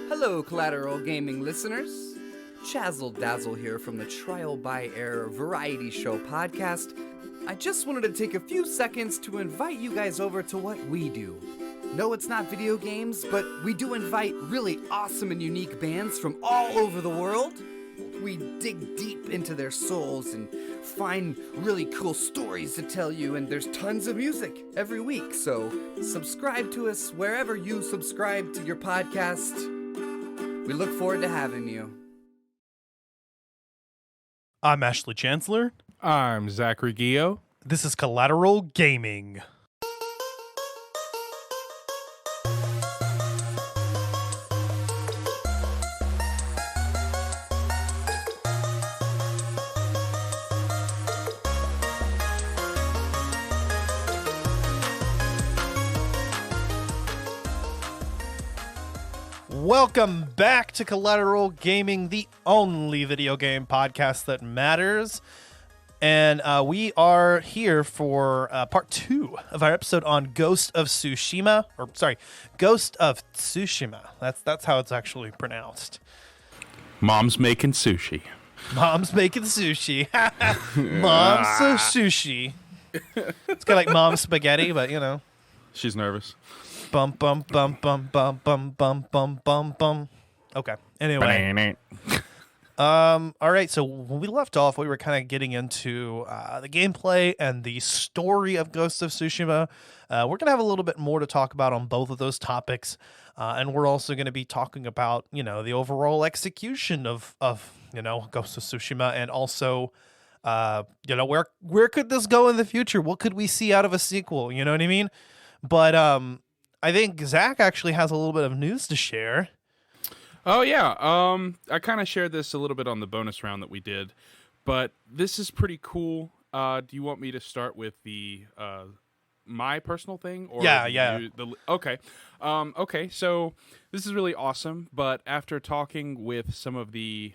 Hello, Collateral Gaming listeners. Chazzle Dazzle here from the Trial by Error Variety Show podcast. I just wanted to take a few seconds to invite you guys over to what we do. No, it's not video games, but we do invite really awesome and unique bands from all over the world. We dig deep into their souls and find really cool stories to tell you, and there's tons of music every week, so subscribe to us wherever you subscribe to your podcast. We look forward to having you. I'm Ashley Chancellor. I'm Zachary Gio. This is Collateral Gaming. Welcome back to Collateral Gaming, the only video game podcast that matters. And we are here for part 2 of our episode on Ghost of Tsushima. Ghost of Tsushima. That's how it's actually pronounced. Mom's making sushi. Mom's making sushi. Mom's sushi. It's kind of like mom's spaghetti, but you know. She's nervous. Bum bum bum bum bum bum bum bum bum bum. Okay. Anyway. All right. So when we left off, we were kind of getting into the gameplay and the story of Ghost of Tsushima. We're gonna have a little bit more to talk about on both of those topics, and we're also going to be talking about the overall execution of Ghost of Tsushima, and also where could this go in the future? What could we see out of a sequel? You know what I mean? But I think Zach actually has a little bit of news to share. Oh, yeah. I kind of shared this a little bit on the bonus round that we did, but this is pretty cool. Do you want me to start with the my personal thing? Or yeah. Okay. Okay, so this is really awesome, but after talking with some of the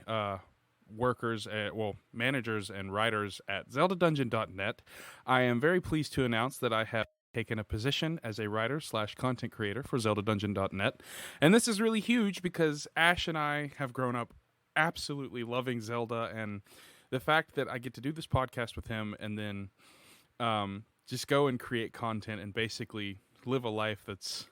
managers and writers at ZeldaDungeon.net, I am very pleased to announce that I have taken a position as a writer/content creator for ZeldaDungeon.net. And this is really huge because Ash and I have grown up absolutely loving Zelda, and the fact that I get to do this podcast with him and then just go and create content and basically live a life that's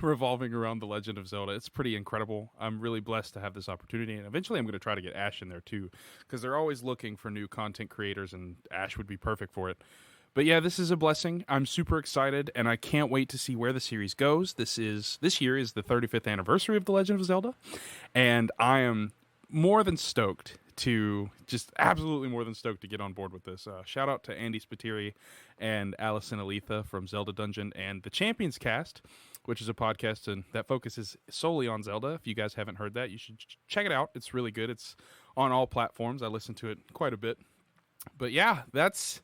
revolving around the Legend of Zelda, it's pretty incredible. I'm really blessed to have this opportunity, and eventually I'm going to try to get Ash in there too, because they're always looking for new content creators, and Ash would be perfect for it. But yeah, this is a blessing. I'm super excited, and I can't wait to see where the series goes. This year is the 35th anniversary of The Legend of Zelda, and I am absolutely more than stoked to get on board with this. Shout out to Andy Spiteri and Allison Aletha from Zelda Dungeon and the Champions Cast, which is a podcast that focuses solely on Zelda. If you guys haven't heard that, you should check it out. It's really good. It's on all platforms. I listen to it quite a bit. But yeah, that's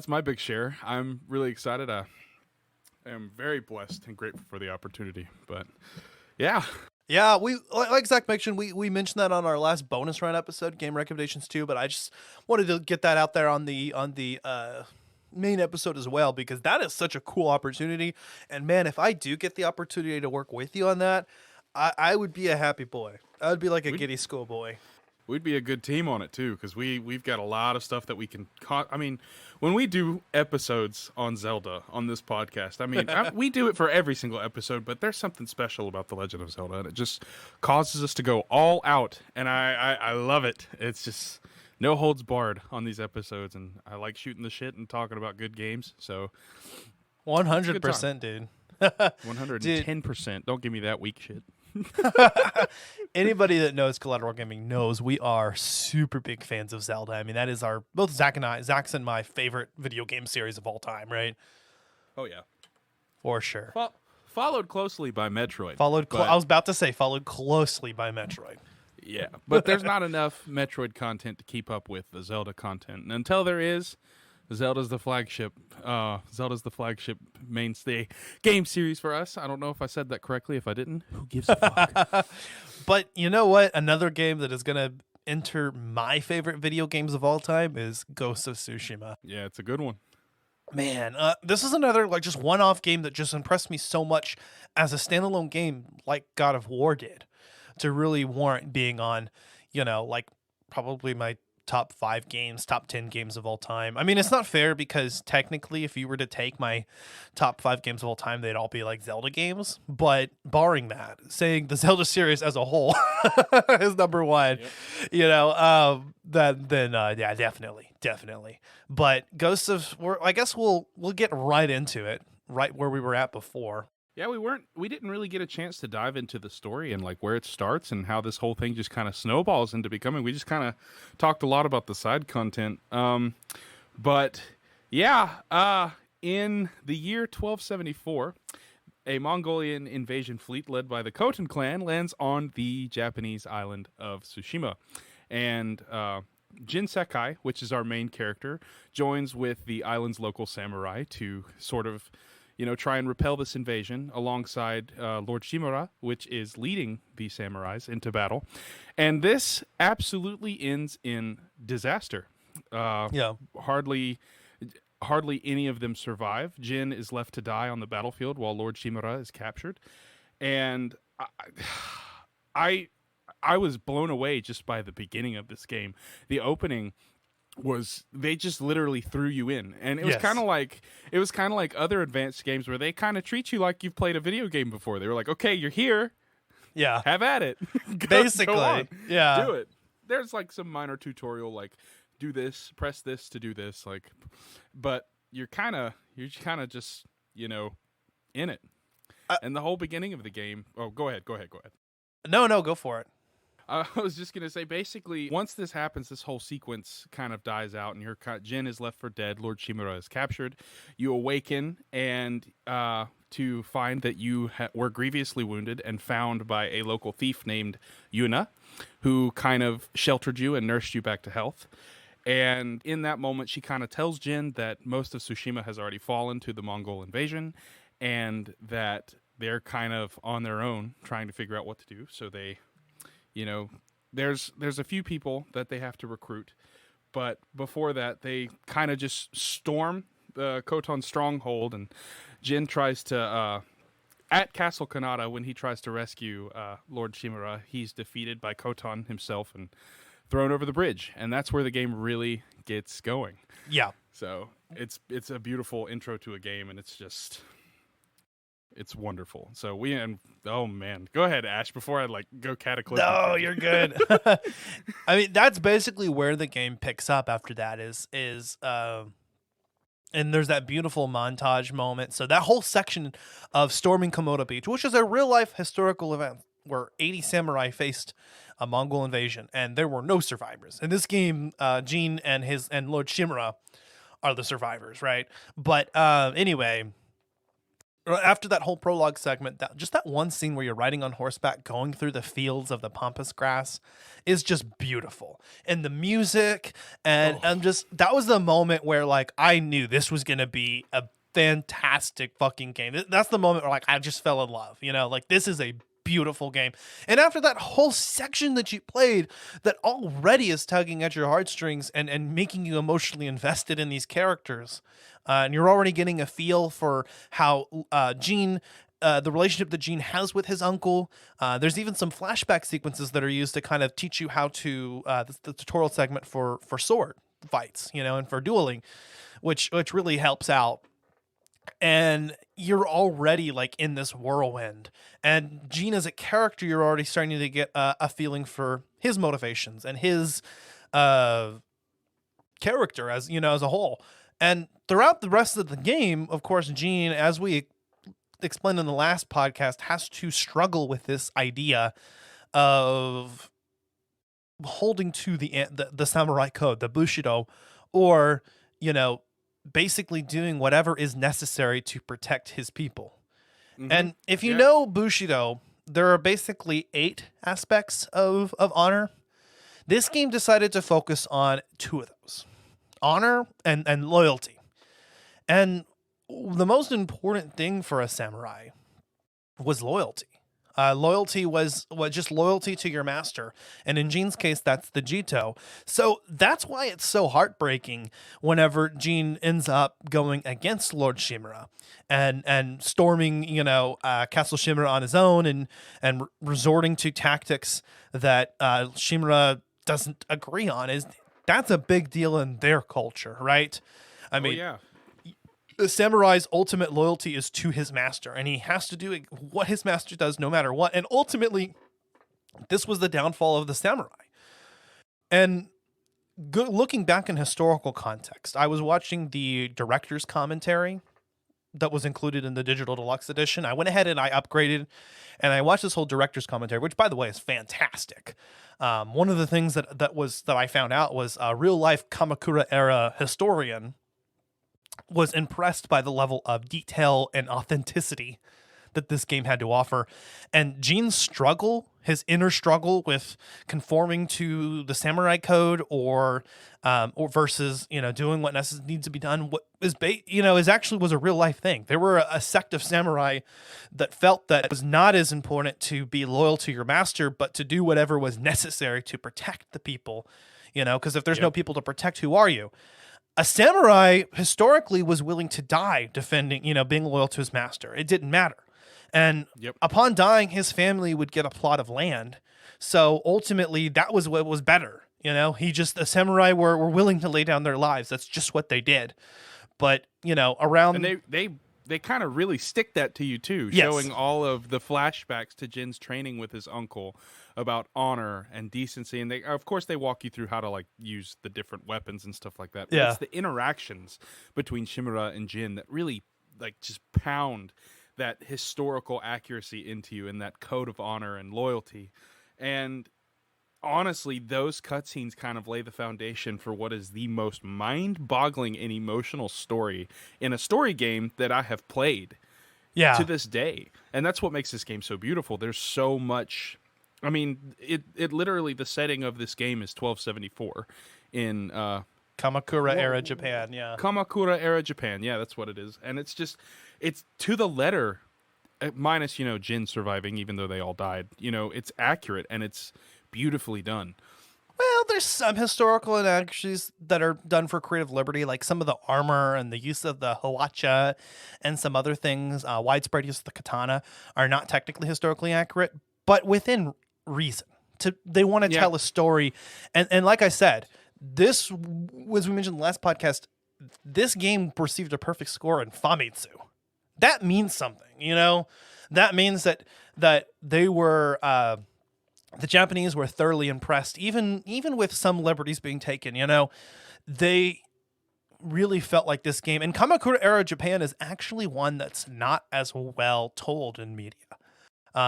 my big share. I'm really excited. I am very blessed and grateful for the opportunity. But yeah. Yeah, we like Zach mentioned, we mentioned that on our last bonus round episode, game recommendations too, but I just wanted to get that out there on the main episode as well, because that is such a cool opportunity. And man, if I do get the opportunity to work with you on that, I would be a happy boy. I would be like a giddy schoolboy. We'd be a good team on it too, because we've got a lot of stuff that we can. When we do episodes on Zelda on this podcast, we do it for every single episode, but there's something special about The Legend of Zelda, and it just causes us to go all out, and I love it. It's just no holds barred on these episodes, and I like shooting the shit and talking about good games. So 100%, dude. 110%. Don't give me that weak shit. Anybody that knows Collateral Gaming knows we are super big fans of Zelda. I mean, that is both Zach's and my favorite video game series of all time, right? Oh yeah, for sure. Followed closely by Metroid. I was about to say followed closely by Metroid. Yeah, but there's not enough Metroid content to keep up with the Zelda content, and until there is, Zelda's the flagship mainstay game series for us. I don't know if I said that correctly. If I didn't, who gives a fuck? But you know what? Another game that is going to enter my favorite video games of all time is Ghost of Tsushima. Yeah, it's a good one. Man, this is another just one-off game that just impressed me so much as a standalone game, like God of War did. to really warrant being on, like probably my top 5 games, top 10 games of all time. I mean, it's not fair because technically if you were to take my top 5 games of all time, they'd all be like Zelda games. But barring that, saying the Zelda series as a whole is number 1, then yeah, definitely. But I guess we'll get right into it, right where we were at before. Yeah, we didn't really get a chance to dive into the story and like where it starts and how this whole thing just kind of snowballs into becoming. We just kind of talked a lot about the side content. But yeah, in the year 1274, a Mongolian invasion fleet led by the Khotan clan lands on the Japanese island of Tsushima. And Jin Sakai, which is our main character, joins with the island's local samurai to sort of try and repel this invasion alongside Lord Shimura, which is leading the samurais into battle. And this absolutely ends in disaster. Hardly any of them survive. Jin is left to die on the battlefield while Lord Shimura is captured. And I was blown away just by the beginning of this game. The opening was they just literally threw you in, and it was kind of like other advanced games where they kind of treat you like you've played a video game before. They were like, okay, you're here, have at it. Basically, do it. There's like some minor tutorial, like do this, press this to do this, like, but you're kind of just in it. And the whole beginning of the game. Oh, go ahead. No, go for it. I was just going to say, basically, once this happens, this whole sequence kind of dies out, and Jin is left for dead. Lord Shimura is captured. You awaken and to find that you were grievously wounded and found by a local thief named Yuna, who kind of sheltered you and nursed you back to health. And in that moment, she kind of tells Jin that most of Tsushima has already fallen to the Mongol invasion, and that they're kind of on their own trying to figure out what to do. So they... there's a few people that they have to recruit, but before that, they kind of just storm the Khotan stronghold, and Jin tries to, at Castle Kanata, when he tries to rescue Lord Shimura, he's defeated by Khotan himself and thrown over the bridge, and that's where the game really gets going. Yeah. So it's a beautiful intro to a game, and it's wonderful. So oh man, go ahead, Ash, before I go cataclysmic. No, you're good. I mean, that's basically where the game picks up after that is and there's that beautiful montage moment. So that whole section of storming Komodo Beach, which is a real life historical event where 80 samurai faced a Mongol invasion and there were no survivors. In this game, Jin and Lord Shimura are the survivors, right? But anyway, after that whole prologue segment, that one scene where you're riding on horseback going through the fields of the pampas grass is just beautiful. And the music and that was the moment where I knew this was going to be a fantastic fucking game. That's the moment where I just fell in love, this is a beautiful game. And after that whole section that you played that already is tugging at your heartstrings and making you emotionally invested in these characters, and you're already getting a feel for how Jin, the relationship that Jin has with his uncle. There's even some flashback sequences that are used to kind of teach you how to the tutorial segment for sword fights, and for dueling, which really helps out. And you're already in this whirlwind, and Jin as a character, you're already starting to get a feeling for his motivations and his character as a whole. And throughout the rest of the game, of course, Jin, as we explained in the last podcast, has to struggle with this idea of holding to the samurai code, the bushido, or basically doing whatever is necessary to protect his people. Mm-hmm. And if you know Bushido, there are basically 8 aspects of honor. This game decided to focus on 2 of those: honor and loyalty. And the most important thing for a samurai was loyalty. Loyalty was just loyalty to your master. And in Jin's case, that's the Jito. So that's why it's so heartbreaking whenever Jin ends up going against Lord Shimura and storming, Castle Shimura on his own and resorting to tactics that Shimura doesn't agree on. That's a big deal in their culture, right? I mean, yeah. The samurai's ultimate loyalty is to his master, and he has to do what his master does no matter what. And ultimately, this was the downfall of the samurai. And looking back in historical context, I was watching the director's commentary that was included in the digital deluxe edition. I went ahead and I upgraded, and I watched this whole director's commentary, which, by the way, is fantastic. One of the things that I found out was a real life Kamakura era historian was impressed by the level of detail and authenticity that this game had to offer. And Jin's struggle, his inner struggle with conforming to the samurai code or versus, doing what needs to be done, what is was a real life thing. There were a sect of samurai that felt that it was not as important to be loyal to your master, but to do whatever was necessary to protect the people, because if there's no people to protect, who are you? A samurai historically was willing to die defending, being loyal to his master. It didn't matter. And upon dying, his family would get a plot of land. So ultimately, that was what was better. The samurai were willing to lay down their lives. That's just what they did. But, around... And they kind of really stick that to you, too, yes. Showing all of the flashbacks to Jin's training with his uncle about honor and decency. And they walk you through how to, use the different weapons and stuff like that. But it's the interactions between Shimura and Jin that really, just pound that historical accuracy into you and that code of honor and loyalty. And honestly, those cutscenes kind of lay the foundation for what is the most mind-boggling and emotional story in a story game that I have played to this day. And that's what makes this game so beautiful. There's so much... I mean, it literally, the setting of this game is 1274 in... Kamakura era Japan, yeah. Kamakura era Japan, yeah, that's what it is. And it's to the letter, minus, Jin surviving, even though they all died. It's accurate and it's beautifully done. Well, there's some historical inaccuracies that are done for creative liberty, like some of the armor and the use of the hawacha and some other things, widespread use of the katana, are not technically historically accurate, but within reason. They want to tell a story. And like I said, this, as we mentioned in the last podcast, this game received a perfect score in Famitsu. That means something, That means that they were... the Japanese were thoroughly impressed, even with some liberties being taken. They really felt like this game. And Kamakura era Japan is actually one that's not as well told in media.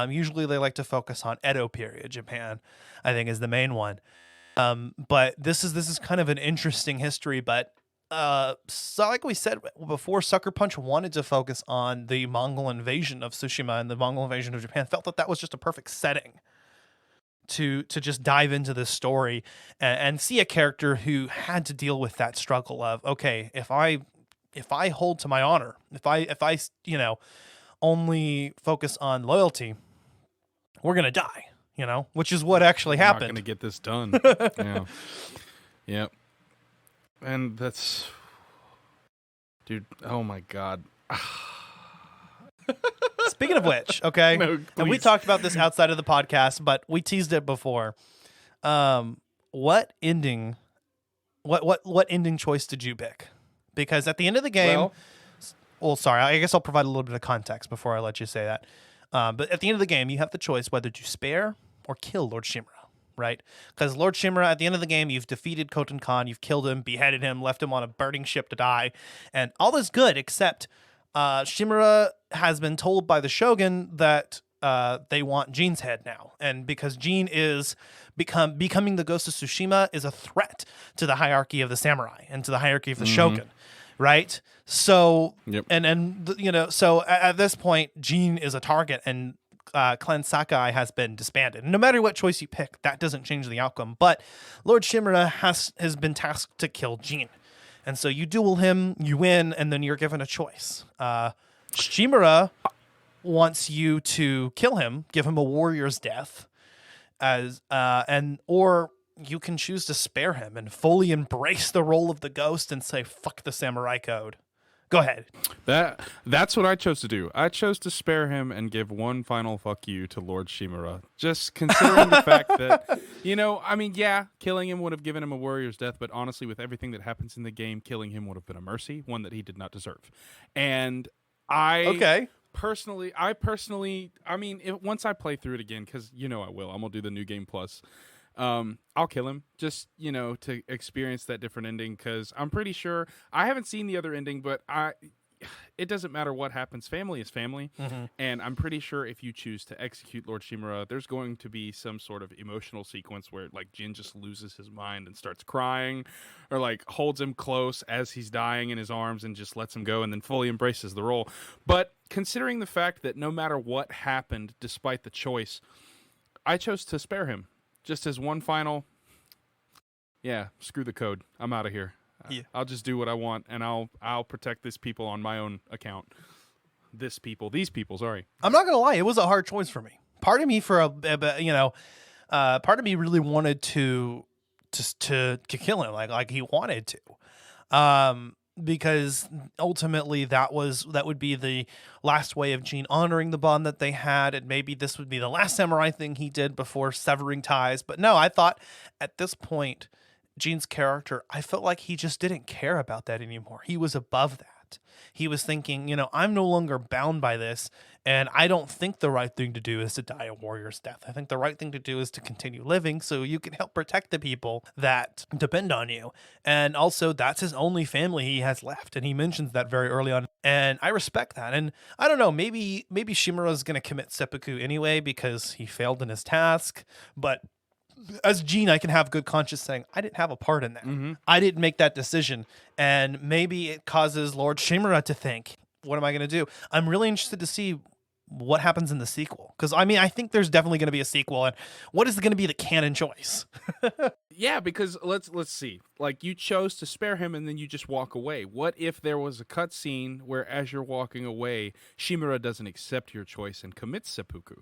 Usually they like to focus on Edo period Japan, I think, is the main one. But this is kind of an interesting history. But so like we said before, Sucker Punch wanted to focus on the Mongol invasion of Tsushima and the Mongol invasion of Japan. Felt that was just a perfect setting to just dive into this story and see a character who had to deal with that struggle of, okay, if I hold to my honor, if I only focus on loyalty, we're gonna die, which is what actually happened. I'm not gonna get this done. Yeah. Yep. And that's, dude. Oh my God. Speaking of which, okay, No, and we talked about this outside of the podcast, but we teased it before. What ending choice did you pick? Because at the end of the game, sorry, I guess I'll provide a little bit of context before I let you say that. But at the end of the game, you have the choice whether to spare or kill Lord Shimura, right? Because Lord Shimura, at the end of the game, you've defeated Khoten Khan, you've killed him, beheaded him, left him on a burning ship to die, and all is good except Shimura has been told by the Shogun that they want Jin's head now. And because Jin is becoming the Ghost of Tsushima is a threat to the hierarchy of the samurai and to the hierarchy of the Shogun, right? So, so at this point, Jin is a target and Clan Sakai has been disbanded. No matter what choice you pick, that doesn't change the outcome. But Lord Shimura has been tasked to kill Jin. And so you duel him, you win, and then you're given a choice. Shimura wants you to kill him, give him a warrior's death, or you can choose to spare him and fully embrace the role of the ghost and say, fuck the samurai code. Go ahead. That's what I chose to do. I chose to spare him and give one final fuck you to Lord Shimura. Just considering the fact that, killing him would have given him a warrior's death, but honestly, with everything that happens in the game, killing him would have been a mercy, one that he did not deserve. And Personally, once I play through it again, because I will, I'm gonna do the new game plus. I'll kill him just to experience that different ending, because I'm pretty sure I haven't seen the other ending, but it doesn't matter what happens. Family is family, and I'm pretty sure if you choose to execute Lord Shimura, there's going to be some sort of emotional sequence where like Jin just loses his mind and starts crying, or like holds him close as he's dying in his arms and just lets him go and then fully embraces the role. But considering the fact that no matter what happened, despite the choice, I chose to spare him just as one final, screw the code, I'm out of here. I'll just do what I want, and I'll protect this people on my own account. These people, sorry. I'm not gonna lie, it was a hard choice for me. Part of me part of me really wanted to kill him, like he wanted to, because ultimately that would be the last way of Jin honoring the bond that they had, and maybe this would be the last samurai thing he did before severing ties. But no, I thought at this point, Jin's character, I felt like he just didn't care about that anymore. He was above that. He was thinking, I'm no longer bound by this, and I don't think the right thing to do is to die a warrior's death. I think the right thing to do is to continue living so you can help protect the people that depend on you. And also, that's his only family he has left, and he mentions that very early on. And I respect that. And I don't know, maybe Shimura's going to commit seppuku anyway because he failed in his task, but as Jin, I can have good conscience saying, I didn't have a part in that. I didn't make that decision. And maybe it causes Lord Shimura to think, what am I going to do? I'm really interested to see what happens in the sequel. Because, I think there's definitely going to be a sequel. And what is going to be the canon choice? Yeah, because let's see. Like, you chose to spare him and then you just walk away. What if there was a cutscene where as you're walking away, Shimura doesn't accept your choice and commits seppuku?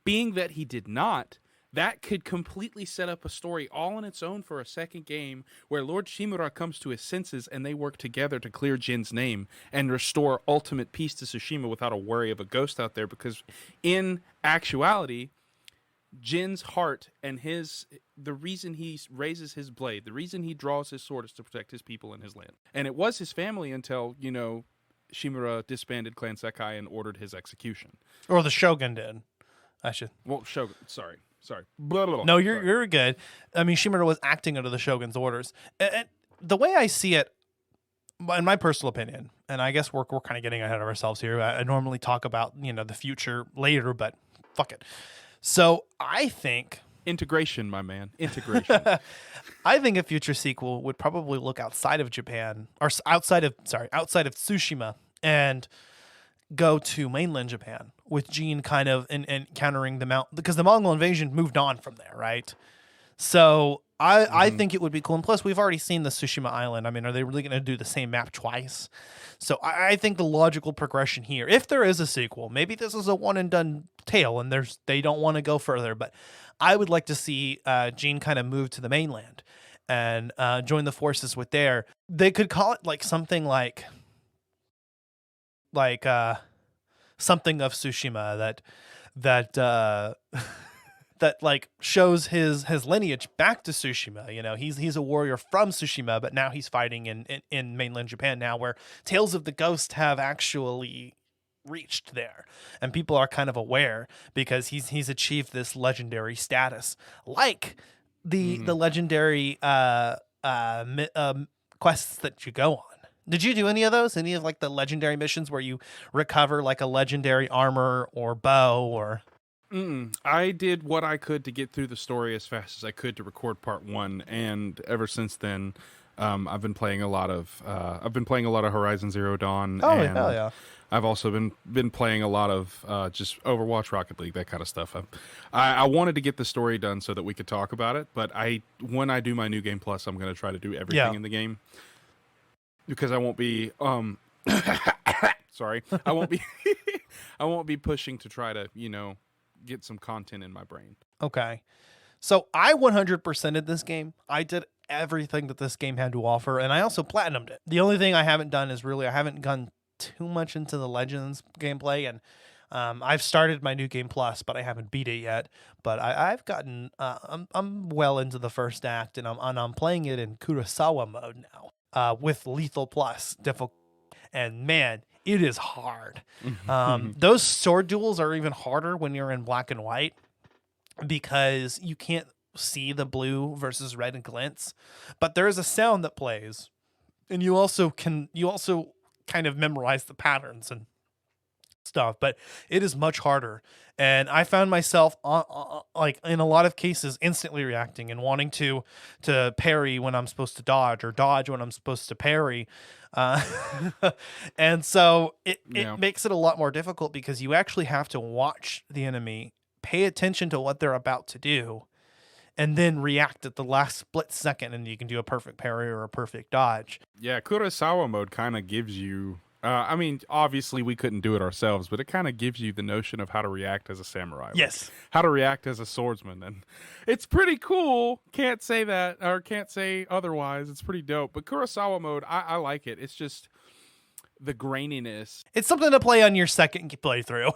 Being that he did not, that could completely set up a story all on its own for a second game where Lord Shimura comes to his senses and they work together to clear Jin's name and restore ultimate peace to Tsushima without a worry of a ghost out there. Because in actuality, Jin's heart and the reason he raises his blade, the reason he draws his sword is to protect his people and his land. And it was his family until, Shimura disbanded Clan Sakai and ordered his execution. Or the Shogun did. Shogun, sorry. Blah, blah, blah. No, you're good. Shimura was acting under the Shogun's orders. And the way I see it, in my personal opinion, and I guess we're kind of getting ahead of ourselves here. I normally talk about, the future later, but fuck it. So I think integration, my man, integration. I think a future sequel would probably look outside of Japan, or outside of Tsushima, and go to mainland Japan with Jin kind of encountering the mountain, because the Mongol invasion moved on from there, right? So I think it would be cool. And plus, we've already seen the Tsushima Island. Are they really going to do the same map twice? So I think the logical progression here, if there is a sequel, maybe this is a one and done tale and they don't want to go further, but I would like to see Jin kind of move to the mainland and join the forces with there. They could call it like something like something of Tsushima that like shows his lineage back to Tsushima. He's a warrior from Tsushima, but now he's fighting in mainland Japan now, where Tales of the Ghost have actually reached there, and people are kind of aware because he's achieved this legendary status, like the legendary quests that you go on. Did you do any of those? Any of like the legendary missions where you recover like a legendary armor or bow or? I did what I could to get through the story as fast as I could to record part 1, and ever since then, I've been playing a lot of Horizon Zero Dawn. Oh, and hell yeah! I've also been playing a lot of just Overwatch, Rocket League, that kind of stuff. I wanted to get the story done so that we could talk about it, but when I do my new game plus, I'm going to try to do everything in the game. Because I won't be sorry. I won't be I won't be pushing to try to, get some content in my brain. Okay. So I 100%ed this game. I did everything that this game had to offer, and I also platinumed it. The only thing I haven't done is I haven't gone too much into the Legends gameplay, and I've started my new game plus, but I haven't beat it yet. But I've gotten, I'm well into the first act, and I'm playing it in Kurosawa mode now, with Lethal Plus difficult, and man, it is hard. Those sword duels are even harder when you're in black and white, because you can't see the blue versus red glints, but there is a sound that plays, and you also kind of memorize the patterns and stuff, but it is much harder. And I found myself like in a lot of cases instantly reacting and wanting to parry when I'm supposed to dodge, or dodge when I'm supposed to parry. And so it makes it a lot more difficult, because you actually have to watch the enemy, pay attention to what they're about to do, and then react at the last split second, and you can do a perfect parry or a perfect dodge. Yeah, Kurosawa mode kind of gives you... I mean, obviously we couldn't do it ourselves, but it kind of gives you the notion of how to react as a samurai. Yes. Like how to react as a swordsman. And it's pretty cool. Can't say that, or can't say otherwise. It's pretty dope. But Kurosawa mode, I like it. It's just the graininess. It's something to play on your second playthrough.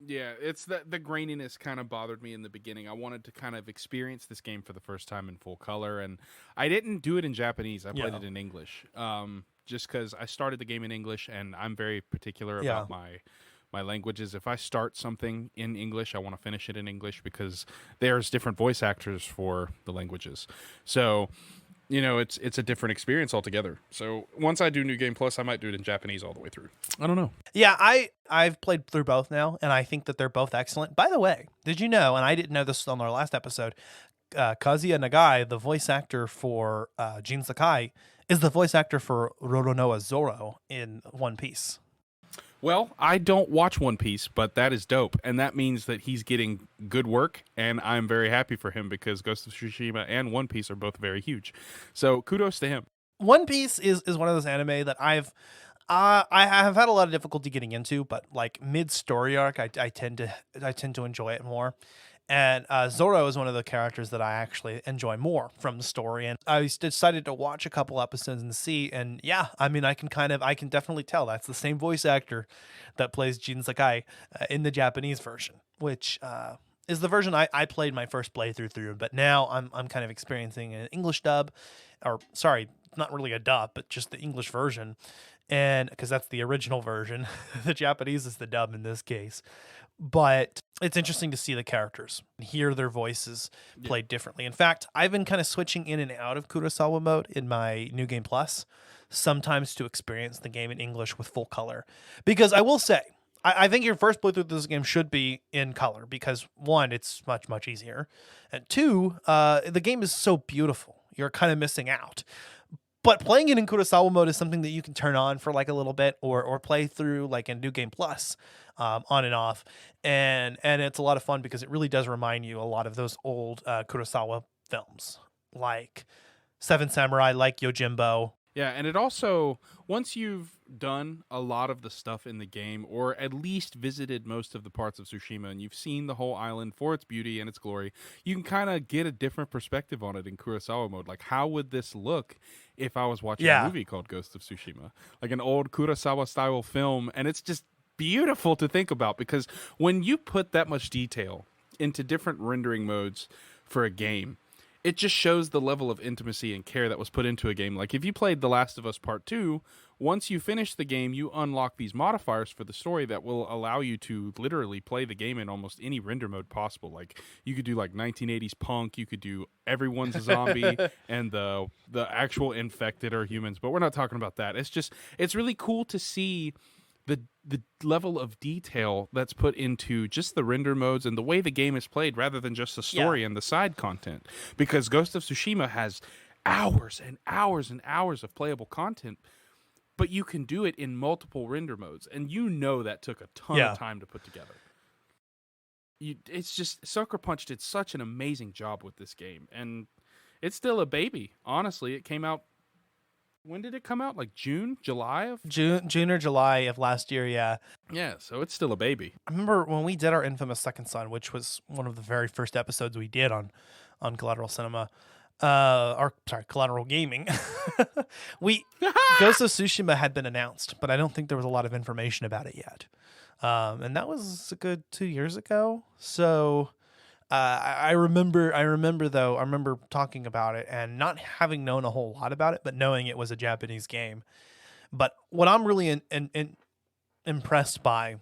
Yeah, it's the graininess kind of bothered me in the beginning. I wanted to kind of experience this game for the first time in full color, and I didn't do it in Japanese. I played it in English. Just because I started the game in English, and I'm very particular about my languages. If I start something in English, I want to finish it in English, because there's different voice actors for the languages. So, it's a different experience altogether. So once I do New Game Plus, I might do it in Japanese all the way through. I don't know. Yeah, I've played through both now, and I think that they're both excellent. By the way, did you know, and I didn't know this on our last episode, Kazuya Nagai, the voice actor for Jin Sakai, is the voice actor for Roronoa Zoro in One Piece. Well, I don't watch One Piece, but that is dope. And that means that he's getting good work, and I'm very happy for him, because Ghost of Tsushima and One Piece are both very huge. So kudos to him. One Piece is one of those anime that I have had a lot of difficulty getting into, but like mid-story arc, I tend to enjoy it more. And Zoro is one of the characters that I actually enjoy more from the story. And I decided to watch a couple episodes and see. And yeah, I mean, I can definitely tell that's the same voice actor that plays Jin Sakai in the Japanese version, which is the version I played my first playthrough through. But now I'm kind of experiencing an English dub, or sorry, not really a dub, but just the English version. And because that's the original version, the Japanese is the dub in this case. But it's interesting to see the characters, hear their voices played differently. In fact, I've been kind of switching in and out of Kurosawa mode in my New Game Plus, sometimes to experience the game in English with full color. Because I will say, I think your first playthrough of this game should be in color, because one, it's much, much easier. And two, the game is so beautiful. You're kind of missing out. But playing it in Kurosawa mode is something that you can turn on for like a little bit, or play through like in New Game Plus, on and off. And it's a lot of fun, because it really does remind you a lot of those old Kurosawa films, like Seven Samurai, like Yojimbo. Yeah, and it also, once you've done a lot of the stuff in the game, or at least visited most of the parts of Tsushima, and you've seen the whole island for its beauty and its glory, you can kind of get a different perspective on it in Kurosawa mode. Like, how would this look if I was watching a movie called Ghost of Tsushima? Like an old Kurosawa-style film, and it's just beautiful to think about, because when you put that much detail into different rendering modes for a game, it just shows the level of intimacy and care that was put into a game. Like, if you played The Last of Us Part 2, once you finish the game, you unlock these modifiers for the story that will allow you to literally play the game in almost any render mode possible. Like, you could do like 1980s punk, you could do everyone's a zombie, and the actual infected are humans, but we're not talking about that. It's really cool to see the level of detail that's put into just the render modes and the way the game is played, rather than just the story and the side content. Because Ghost of Tsushima has hours and hours and hours of playable content, but you can do it in multiple render modes, and that took a ton of time to put together. It's just, Sucker Punch did such an amazing job with this game, and it's still a baby. Honestly, it came out When did it come out? Like June, July of June or July of last year. Yeah. Yeah, so it's still a baby. I remember when we did our infamous Second Son, which was one of the very first episodes we did on Collateral Cinema, Collateral Gaming. Ghost of Tsushima had been announced, but I don't think there was a lot of information about it yet. And that was a good 2 years ago. So I remember talking about it and not having known a whole lot about it, but knowing it was a Japanese game. But what I'm really impressed by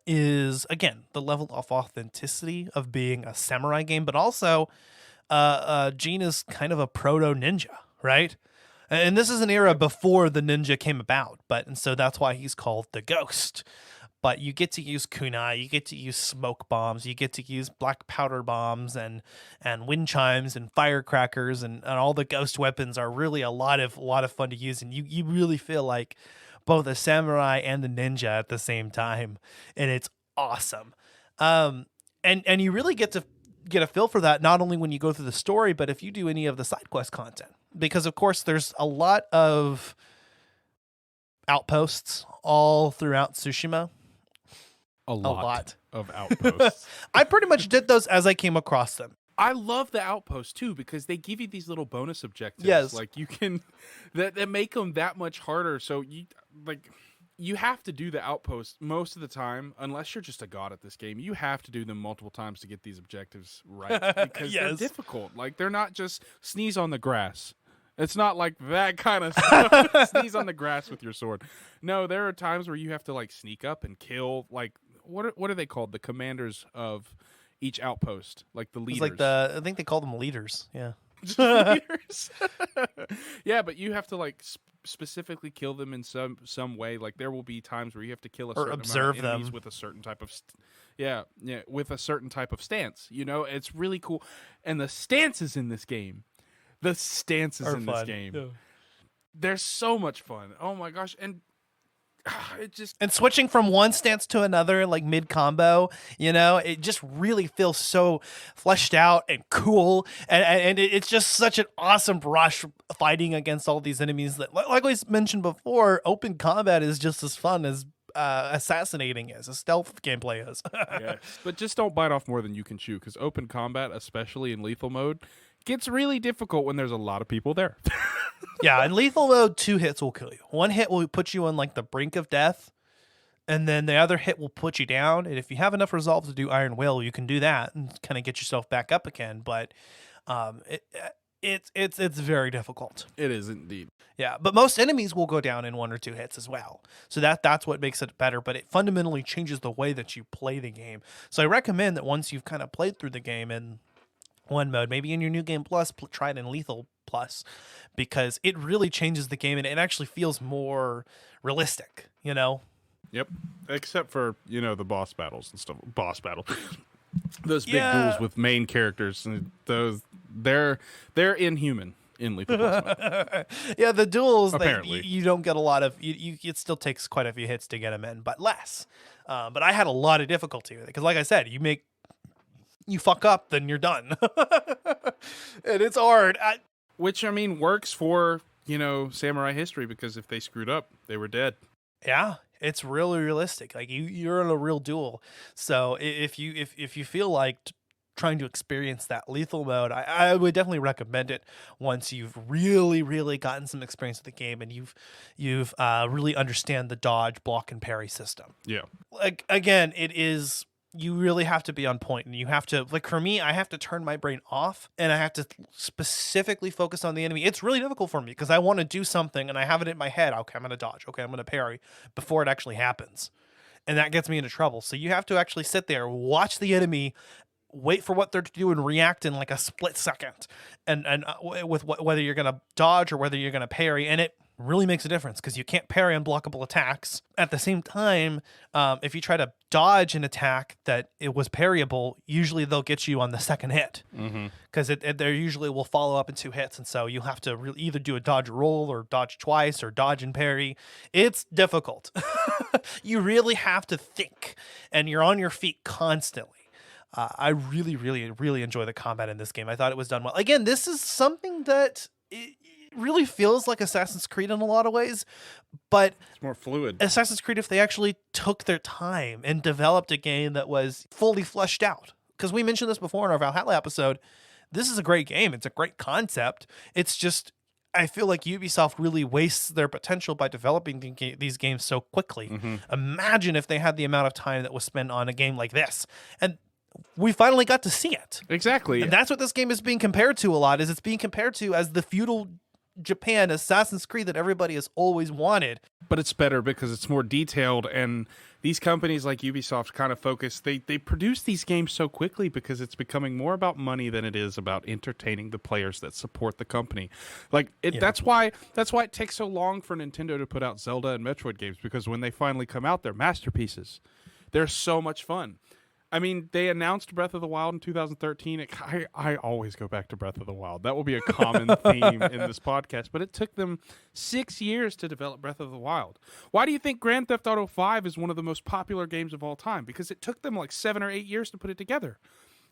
is, again, the level of authenticity of being a samurai game, but also Jin is kind of a proto ninja, right? And this is an era before the ninja came about, and so that's why he's called the Ghost. But you get to use kunai, you get to use smoke bombs, you get to use black powder bombs and wind chimes and firecrackers, and all the ghost weapons are really a lot of fun to use, and you really feel like both a samurai and a ninja at the same time, and it's awesome. And you really get a feel for that not only when you go through the story, but if you do any of the side quest content, because of course there's a lot of outposts all throughout Tsushima. A lot of outposts. I pretty much did those as I came across them. I love the outposts too because they give you these little bonus objectives. Yes, like you can that make them that much harder. So you have to do the outposts most of the time, unless you're just a god at this game. You have to do them multiple times to get these objectives right because they're difficult. Like they're not just sneeze on the grass. It's not like that kind of stuff. Sneeze on the grass with your sword. No, there are times where you have to like sneak up and kill like what are they called? The commanders of each outpost, like the leaders. It's like I think they call them leaders. Yeah. Leaders. Yeah, but you have to like specifically kill them in some way. Like there will be times where you have to kill a certain observe amount of enemies them with a certain type of with a certain type of stance. You know, it's really cool. And the stances in this game, this game, they're so much fun. Oh my gosh! And and switching from one stance to another, like mid combo, it just really feels so fleshed out and cool, and it's just such an awesome rush fighting against all these enemies that, like we mentioned before, open combat is just as fun as assassinating is, as stealth gameplay is. Yeah, but just don't bite off more than you can chew, because open combat, especially in lethal mode, gets really difficult when there's a lot of people there. Yeah, in lethal mode, 2 hits will kill you. 1 hit will put you on like the brink of death, and then the other hit will put you down. And if you have enough resolve to do Iron Will, you can do that and kind of get yourself back up again. But it's very difficult. It is indeed. Yeah, but most enemies will go down in 1 or 2 hits as well. So that's what makes it better. But it fundamentally changes the way that you play the game. So I recommend that once you've kind of played through the game in one mode, maybe in your New Game Plus, try it in Lethal Plus, because it really changes the game and it actually feels more realistic, Yep. Except for, the boss battles and stuff. Those big duels with main characters, and they're inhuman in Lethal Plus mode. Yeah, the duels, apparently you don't get a lot of, it still takes quite a few hits to get them in, but less. But I had a lot of difficulty with it, because like I said, you fuck up, then you're done. And it's hard. Which, works for, samurai history, because if they screwed up, they were dead. Yeah, it's really realistic. Like you're in a real duel. So if you feel like trying to experience that lethal mode, I would definitely recommend it once you've really, really gotten some experience with the game and you've really understand the dodge, block, and parry system. Yeah. Like, again, you really have to be on point, and you have to, like, for me, I have to turn my brain off and I have to specifically focus on the enemy. It's really difficult for me because I want to do something and I have it in my head. Okay, I'm going to dodge. Okay, I'm going to parry before it actually happens. And that gets me into trouble. So you have to actually sit there, watch the enemy, wait for what they're doing, react in like a split second, and with whether you're going to dodge or whether you're going to parry. And it really makes a difference because you can't parry unblockable attacks. At the same time, if you try to dodge an attack that it was parryable, usually they'll get you on the second hit because they usually will follow up in 2 hits. And so you'll have to really either do a dodge roll or dodge twice or dodge and parry. It's difficult. You really have to think, and you're on your feet constantly. I really, really, really enjoy the combat in this game. I thought it was done well. Again, this is something that really feels like Assassin's Creed in a lot of ways, but It's more fluid. Assassin's Creed, if they actually took their time and developed a game that was fully fleshed out. Because we mentioned this before in our Valhalla episode, this is a great game. It's a great concept. It's just, I feel like Ubisoft really wastes their potential by developing these games so quickly. Imagine if they had the amount of time that was spent on a game like this. And we finally got to see it. Exactly. And that's what this game is being compared to a lot, is it's being compared to as the feudal Japan Assassin's Creed that everybody has always wanted. But it's better because it's more detailed, and these companies like Ubisoft kind of focus, they produce these games so quickly because it's becoming more about money than it is about entertaining the players that support the company. That's why it takes so long for Nintendo to put out Zelda and Metroid games, because when they finally come out, they're masterpieces. They're so much fun. I mean, they announced Breath of the Wild in 2013. I always go back to Breath of the Wild. That will be a common theme in this podcast. But it took them 6 years to develop Breath of the Wild. Why do you think Grand Theft Auto 5 is one of the most popular games of all time? Because it took them like 7 or 8 years to put it together.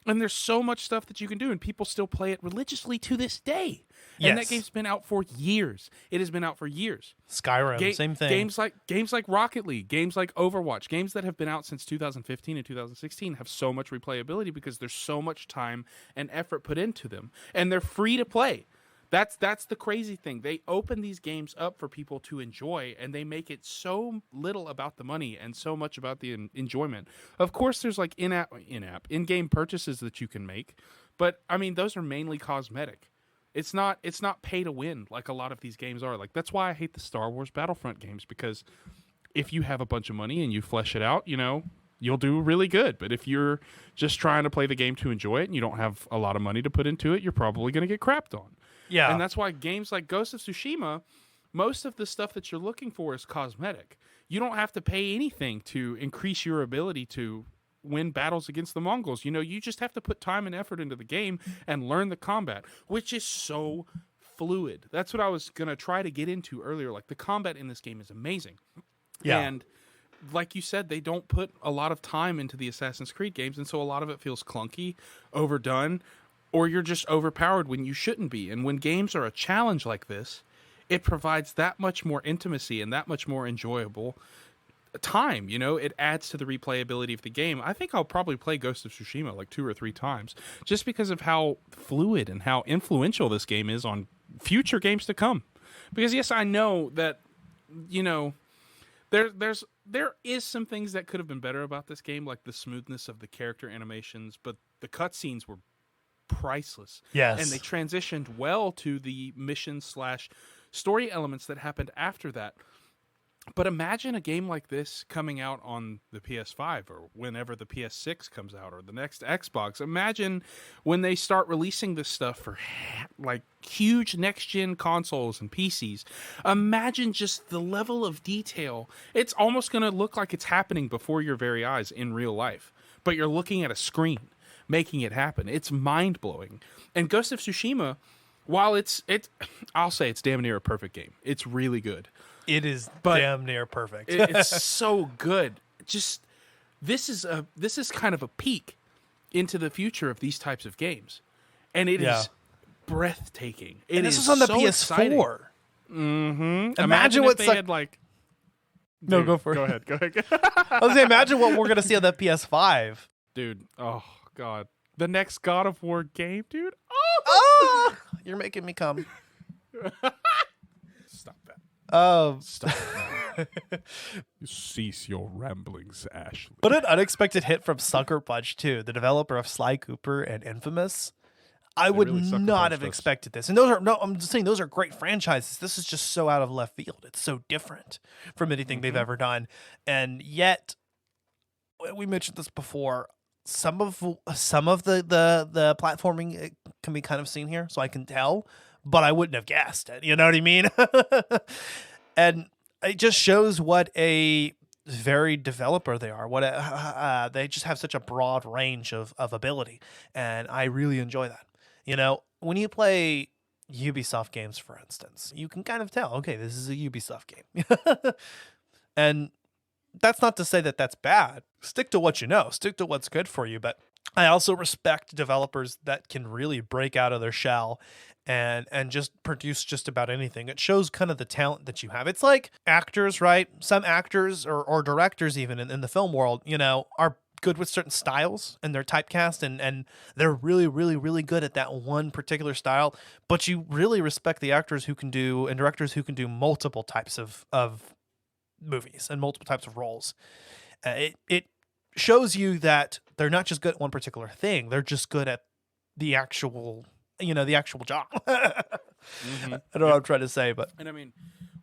And there's so much stuff that you can do, and people still play it religiously to this day. And that game's been out for years. It has been out for years. Skyrim, same thing. Games like Rocket League, games like Overwatch, games that have been out since 2015 and 2016 have so much replayability because there's so much time and effort put into them. And they're free to play. That's the crazy thing. They open these games up for people to enjoy, and they make it so little about the money and so much about the enjoyment. Of course, there's like in-game purchases that you can make, but I mean, those are mainly cosmetic. It's not pay to win like a lot of these games are. Like, that's why I hate the Star Wars Battlefront games, because if you have a bunch of money and you flesh it out, you'll do really good. But if you're just trying to play the game to enjoy it and you don't have a lot of money to put into it, you're probably going to get crapped on. Yeah. And that's why games like Ghost of Tsushima, most of the stuff that you're looking for is cosmetic. You don't have to pay anything to increase your ability to win battles against the Mongols. You just have to put time and effort into the game and learn the combat, which is so fluid. That's what I was going to try to get into earlier. Like, the combat in this game is amazing. Yeah. And like you said, they don't put a lot of time into the Assassin's Creed games, and so a lot of it feels clunky, overdone, or you're just overpowered when you shouldn't be. And when games are a challenge like this, it provides that much more intimacy and that much more enjoyable time. It adds to the replayability of the game. I think I'll probably play Ghost of Tsushima like 2 or 3 times just because of how fluid and how influential this game is on future games to come. Because yes, I know that, there is some things that could have been better about this game, like the smoothness of the character animations, but the cutscenes were priceless. Yes. And they transitioned well to the mission/story elements that happened after that. But imagine a game like this coming out on the PS5 or whenever the PS6 comes out or the next Xbox. Imagine when they start releasing this stuff for like huge next-gen consoles and PCs. Imagine just the level of detail. It's almost going to look like it's happening before your very eyes in real life, but you're looking at a screen making it happen. It's mind-blowing. And Ghost of Tsushima, while I'll say it's damn near a perfect game. It's really good. It is damn near perfect. It's so good. Just this is kind of a peek into the future of these types of games, and it is breathtaking. And this is on the PS4. Exciting. Mm-hmm. Imagine if they had like. No, Dude, go for it. Go ahead. I was saying, imagine what we're gonna see on the PS5. Dude, oh god, the next God of War game, dude. Oh, you're making me come. Stop that. Stop. Cease your ramblings, Ashley. But an unexpected hit from Sucker Punch too, the developer of Sly Cooper and Infamous. I would really not have expected this. And I'm just saying, those are great franchises. This is just so out of left field. It's so different from anything they've ever done. And yet, we mentioned this before, some of the platforming can be kind of seen here, so I can tell, but I wouldn't have guessed it. You know what I mean? And it just shows what a varied developer they are. What they just have such a broad range of ability, and I really enjoy that. When you play Ubisoft games, for instance, you can kind of tell, okay, this is a Ubisoft game. And that's not to say that that's bad. Stick to what you know. Stick to what's good for you. But I also respect developers that can really break out of their shell and just produce just about anything. It shows kind of the talent that you have. It's like actors, right? Some actors or directors even in the film world, you know, are good with certain styles and they're typecast and they're really, really, really good at that one particular style. But you really respect the actors who can do and directors who can do multiple types of movies and multiple types of roles. It shows you that they're not just good at one particular thing. They're just good at the actual, you know, the actual job. I don't know what I'm trying to say, but. And I mean,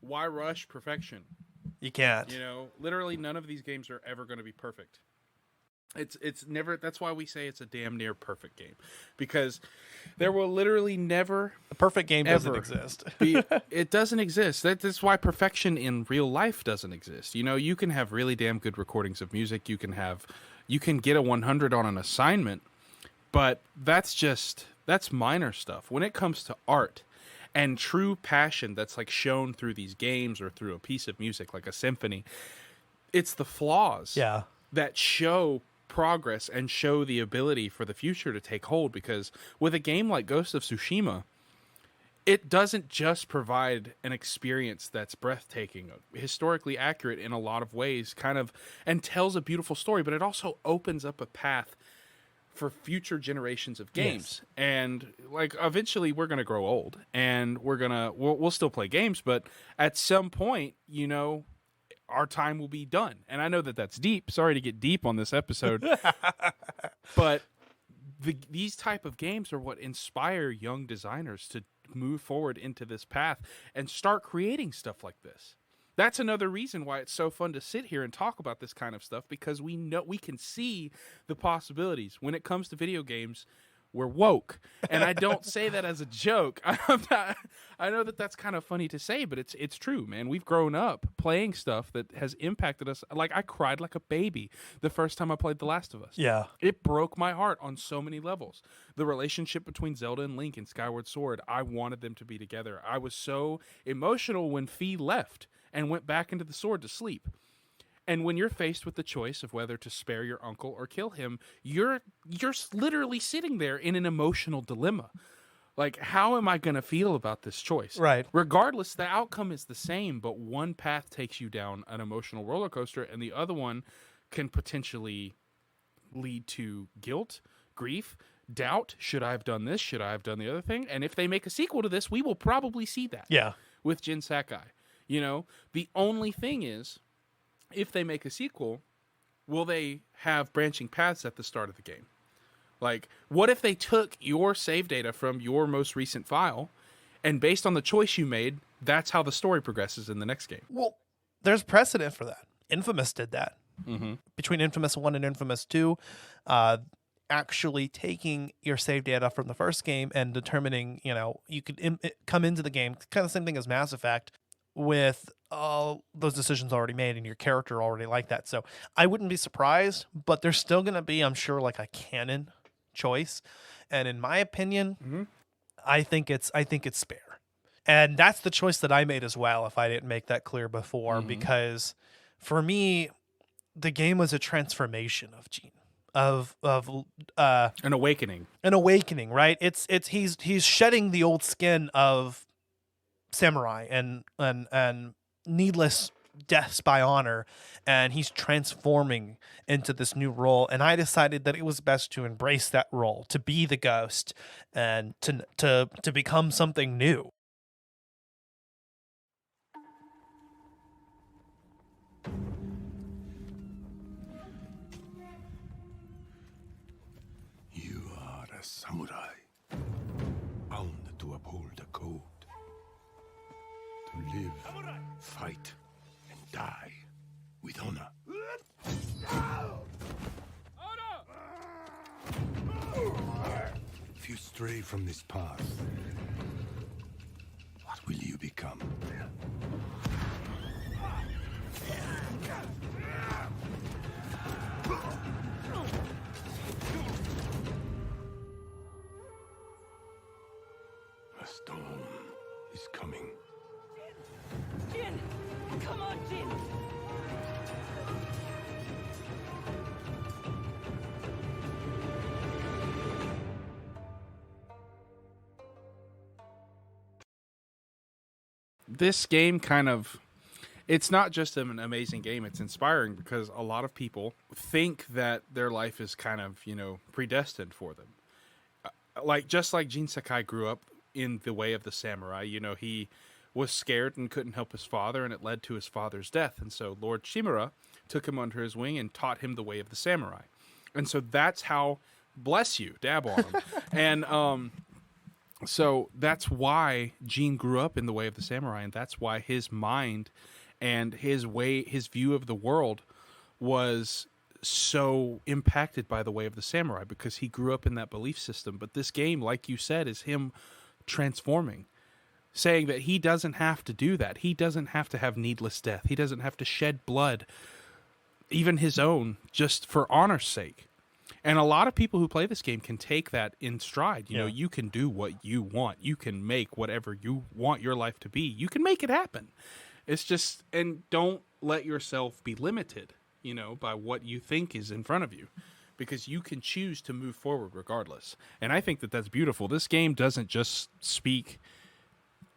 why rush perfection? You can't. You know, literally none of these games are ever going to be perfect. It's never, that's why we say it's a damn near perfect game. Because there will literally never The perfect game doesn't ever exist. it doesn't exist. That's why perfection in real life doesn't exist. You know, you can have really damn good recordings of music. You can get a 100 on an assignment, but that's minor stuff. When it comes to art and true passion that's like shown through these games or through a piece of music like a symphony, it's the flaws that show progress and show the ability for the future to take hold. Because with a game like Ghost of Tsushima, it doesn't just provide an experience that's breathtaking, historically accurate in a lot of ways, kind of, and tells a beautiful story, but it also opens up a path for future generations of games. Yes. And like eventually we're going to grow old and we'll still play games, but at some point, you know, our time will be done. And I know that that's deep. Sorry to get deep on this episode. But these type of games are what inspire young designers to move forward into this path and start creating stuff like this. That's another reason why it's so fun to sit here and talk about this kind of stuff, because we know we can see the possibilities. When it comes to video games, we're woke. And I don't say that as a joke. I know that that's kind of funny to say, but it's true, man. We've grown up playing stuff that has impacted us. Like, I cried like a baby the first time I played The Last of Us. Yeah. It broke my heart on so many levels. The relationship between Zelda and Link in Skyward Sword, I wanted them to be together. I was so emotional when Fi left and went back into the sword to sleep. And when you're faced with the choice of whether to spare your uncle or kill him, you're literally sitting there in an emotional dilemma. Like, how am I going to feel about this choice? Right. Regardless, the outcome is the same, but one path takes you down an emotional roller coaster, and the other one can potentially lead to guilt, grief, doubt. Should I have done this? Should I have done the other thing? And if they make a sequel to this, we will probably see that. Yeah. With Jin Sakai. You know, the only thing is, if they make a sequel, will they have branching paths at the start of the game? Like, what if they took your save data from your most recent file, and based on the choice you made, that's how the story progresses in the next game? Well, there's precedent for that. Infamous did that. Mm-hmm. Between Infamous 1 and Infamous 2, actually taking your save data from the first game and determining, you know, you could come into the game, kind of the same thing as Mass Effect, with all those decisions already made and your character already like that. So I wouldn't be surprised, but there's still going to be, I'm sure, like a canon choice. And in my opinion, I think it's spare. And that's the choice that I made as well, if I didn't make that clear before, because for me, the game was a transformation of Gene. Of an awakening. An awakening, right? He's shedding the old skin of samurai and needless deaths by honor, and he's transforming into this new role. And I decided that it was best to embrace that role, to be the ghost, and to become something new. You are a samurai, bound to uphold the code. To live, fight, and die with honor. If you stray from this path, what will you become? A storm is coming. Jin! Come on, Jin! this game it's not just an amazing game, it's inspiring because a lot of people think that their life is kind of, predestined for them. Just like Jin Sakai grew up in the way of the samurai, he was scared and couldn't help his father, and it led to his father's death. And so Lord Shimura took him under his wing and taught him the way of the samurai. And so that's how, bless you, dab on him. And so that's why Jin grew up in the way of the samurai, and that's why his mind and his view of the world was so impacted by the way of the samurai, because he grew up in that belief system. But this game, like you said, is him transforming, saying that he doesn't have to do that. He doesn't have to have needless death. He doesn't have to shed blood, even his own, just for honor's sake. And a lot of people who play this game can take that in stride. You can do what you want. You can make whatever you want your life to be. You can make it happen. It's just, and don't let yourself be limited, by what you think is in front of you, because you can choose to move forward regardless. And I think that that's beautiful. This game doesn't just speak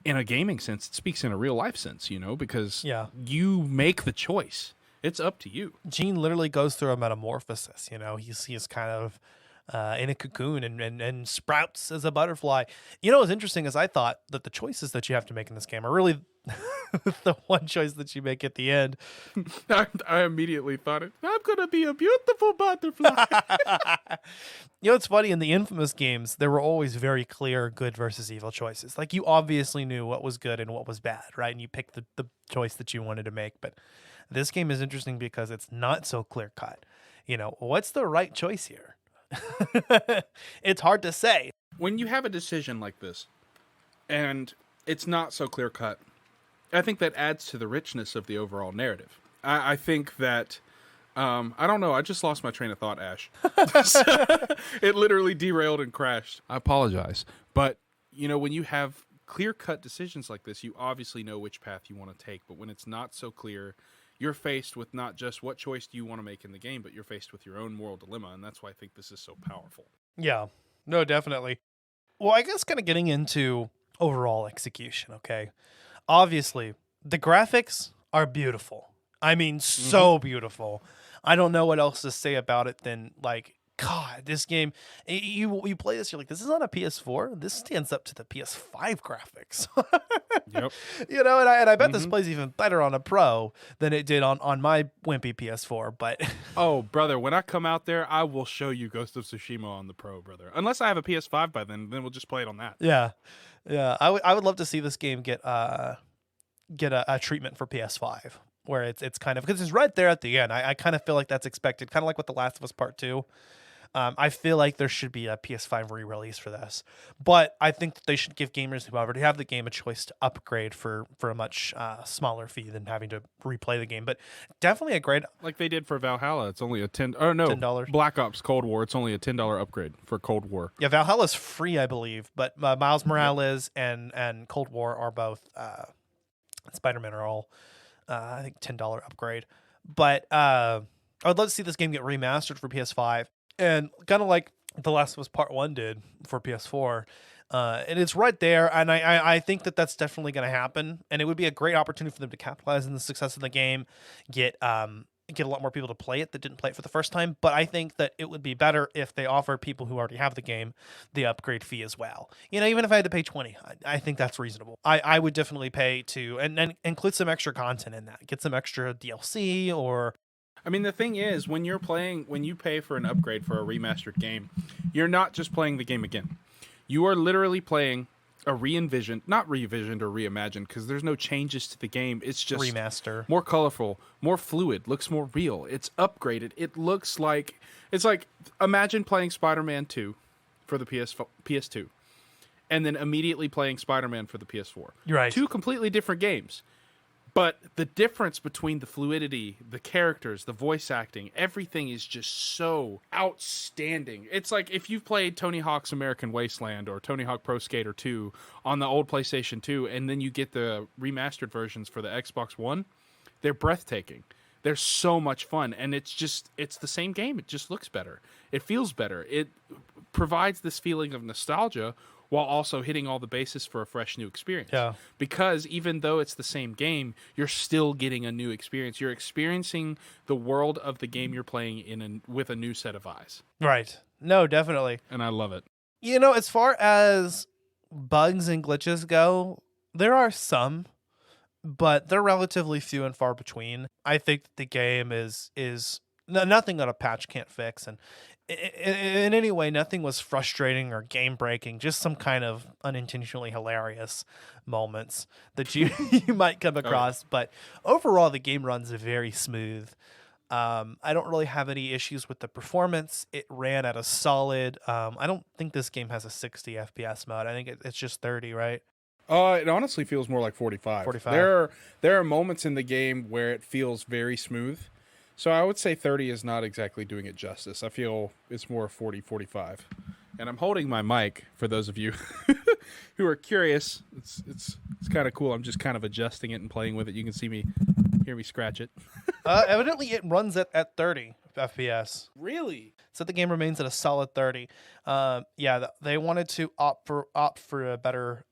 in a gaming sense. It speaks in a real life sense, because you make the choice. It's up to you. Gene literally goes through a metamorphosis. He's kind of in a cocoon and sprouts as a butterfly. What's interesting is I thought that the choices that you have to make in this game are really the one choice that you make at the end. I immediately thought I'm going to be a beautiful butterfly. It's funny, in the Infamous games, there were always very clear good versus evil choices. Like, you obviously knew what was good and what was bad, right? And you picked the choice that you wanted to make. But this game is interesting because it's not so clear cut. What's the right choice here? It's hard to say. When you have a decision like this and it's not so clear cut, I think that adds to the richness of the overall narrative. I think that I don't know, I just lost my train of thought, Ash. It literally derailed and crashed. I apologize. But when you have clear cut decisions like this, you obviously know which path you want to take. But when it's not so clear, you're faced with not just what choice do you want to make in the game, but you're faced with your own moral dilemma, and that's why I think this is so powerful. Yeah, no, definitely. Well, I guess kind of getting into overall execution, okay? Obviously, the graphics are beautiful. I mean, so beautiful. I don't know what else to say about it than, God, this game, you play this, you're like, this is on a PS4? This stands up to the PS5 graphics. Yep. And I bet this plays even better on a Pro than it did on my wimpy PS4. But oh, brother, when I come out there, I will show you Ghost of Tsushima on the Pro, brother. Unless I have a PS5 by then we'll just play it on that. Yeah. I would love to see this game get a treatment for PS5, where it's kind of, because it's right there at the end. I kind of feel like that's expected, kind of like with The Last of Us Part 2. I feel like there should be a PS5 re-release for this, but I think that they should give gamers who already have the game a choice to upgrade for a much smaller fee than having to replay the game. But definitely a great, like they did for Valhalla. It's only a $10. Black Ops Cold War. It's only a $10 upgrade for Cold War. Yeah, Valhalla's free, I believe, but Miles Morales and Cold War are both. Spider-Man are all, I think, $10 upgrade. But I would love to see this game get remastered for PS5. And kind of like The Last of Us Part 1 did for PS4. And it's right there. And I think that that's definitely going to happen. And it would be a great opportunity for them to capitalize on the success of the game, get a lot more people to play it that didn't play it for the first time. But I think that it would be better if they offer people who already have the game the upgrade fee as well. Even if I had to pay $20, I think that's reasonable. I would definitely pay to and include some extra content in that. Get some extra DLC or... I mean, the thing is, when you pay for an upgrade for a remastered game, you're not just playing the game again. You are literally playing a not revisioned or reimagined, because there's no changes to the game. It's just remaster, more colorful, more fluid, looks more real. It's upgraded. It looks like imagine playing Spider-Man 2 for the PS2, and then immediately playing Spider-Man for the PS4. You're right. Two completely different games. But the difference between the fluidity, the characters, the voice acting, everything is just so outstanding. It's like if you've played Tony Hawk's American Wasteland or Tony Hawk Pro Skater 2 on the old PlayStation 2, and then you get the remastered versions for the Xbox One, they're breathtaking. They're so much fun, and it's the same game. It just looks better. It feels better. provides this feeling of nostalgia while also hitting all the bases for a fresh new experience. Yeah. Because even though it's the same game, you're still getting a new experience. You're experiencing the world of the game you're playing with a new set of eyes. Right. No, definitely. And I love it. You know, as far as bugs and glitches go, there are some, but they're relatively few and far between. I think the game is nothing that a patch can't fix, and in any way, nothing was frustrating or game breaking. Just some kind of unintentionally hilarious moments that you might come across. But overall, the game runs very smooth. I don't really have any issues with the performance. It ran at a solid. I don't think this game has a 60 FPS mode. I think it's just 30, right? It honestly feels more like 45. 45. There are moments in the game where it feels very smooth. So I would say 30 is not exactly doing it justice. I feel it's more 40, 45. And I'm holding my mic for those of you who are curious. It's kind of cool. I'm just kind of adjusting it and playing with it. You can hear me scratch it. Evidently, it runs at 30 FPS. Really? So the game remains at a solid 30. They wanted to opt for a better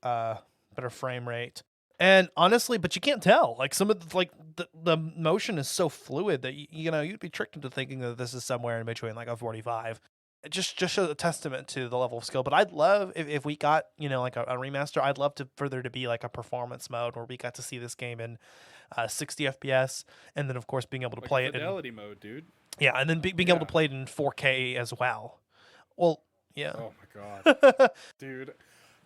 frame rate. And honestly, but you can't tell. Like some of the motion is so fluid that you'd be tricked into thinking that this is somewhere in between like a 45. It just shows a testament to the level of skill. But I'd love if we got like a remaster. I'd love for there to be like a performance mode where we got to see this game in 60 FPS, and then of course being able to play it in fidelity mode, dude. Yeah, and then being able to play it in 4K as well. Well, yeah. Oh my god, dude.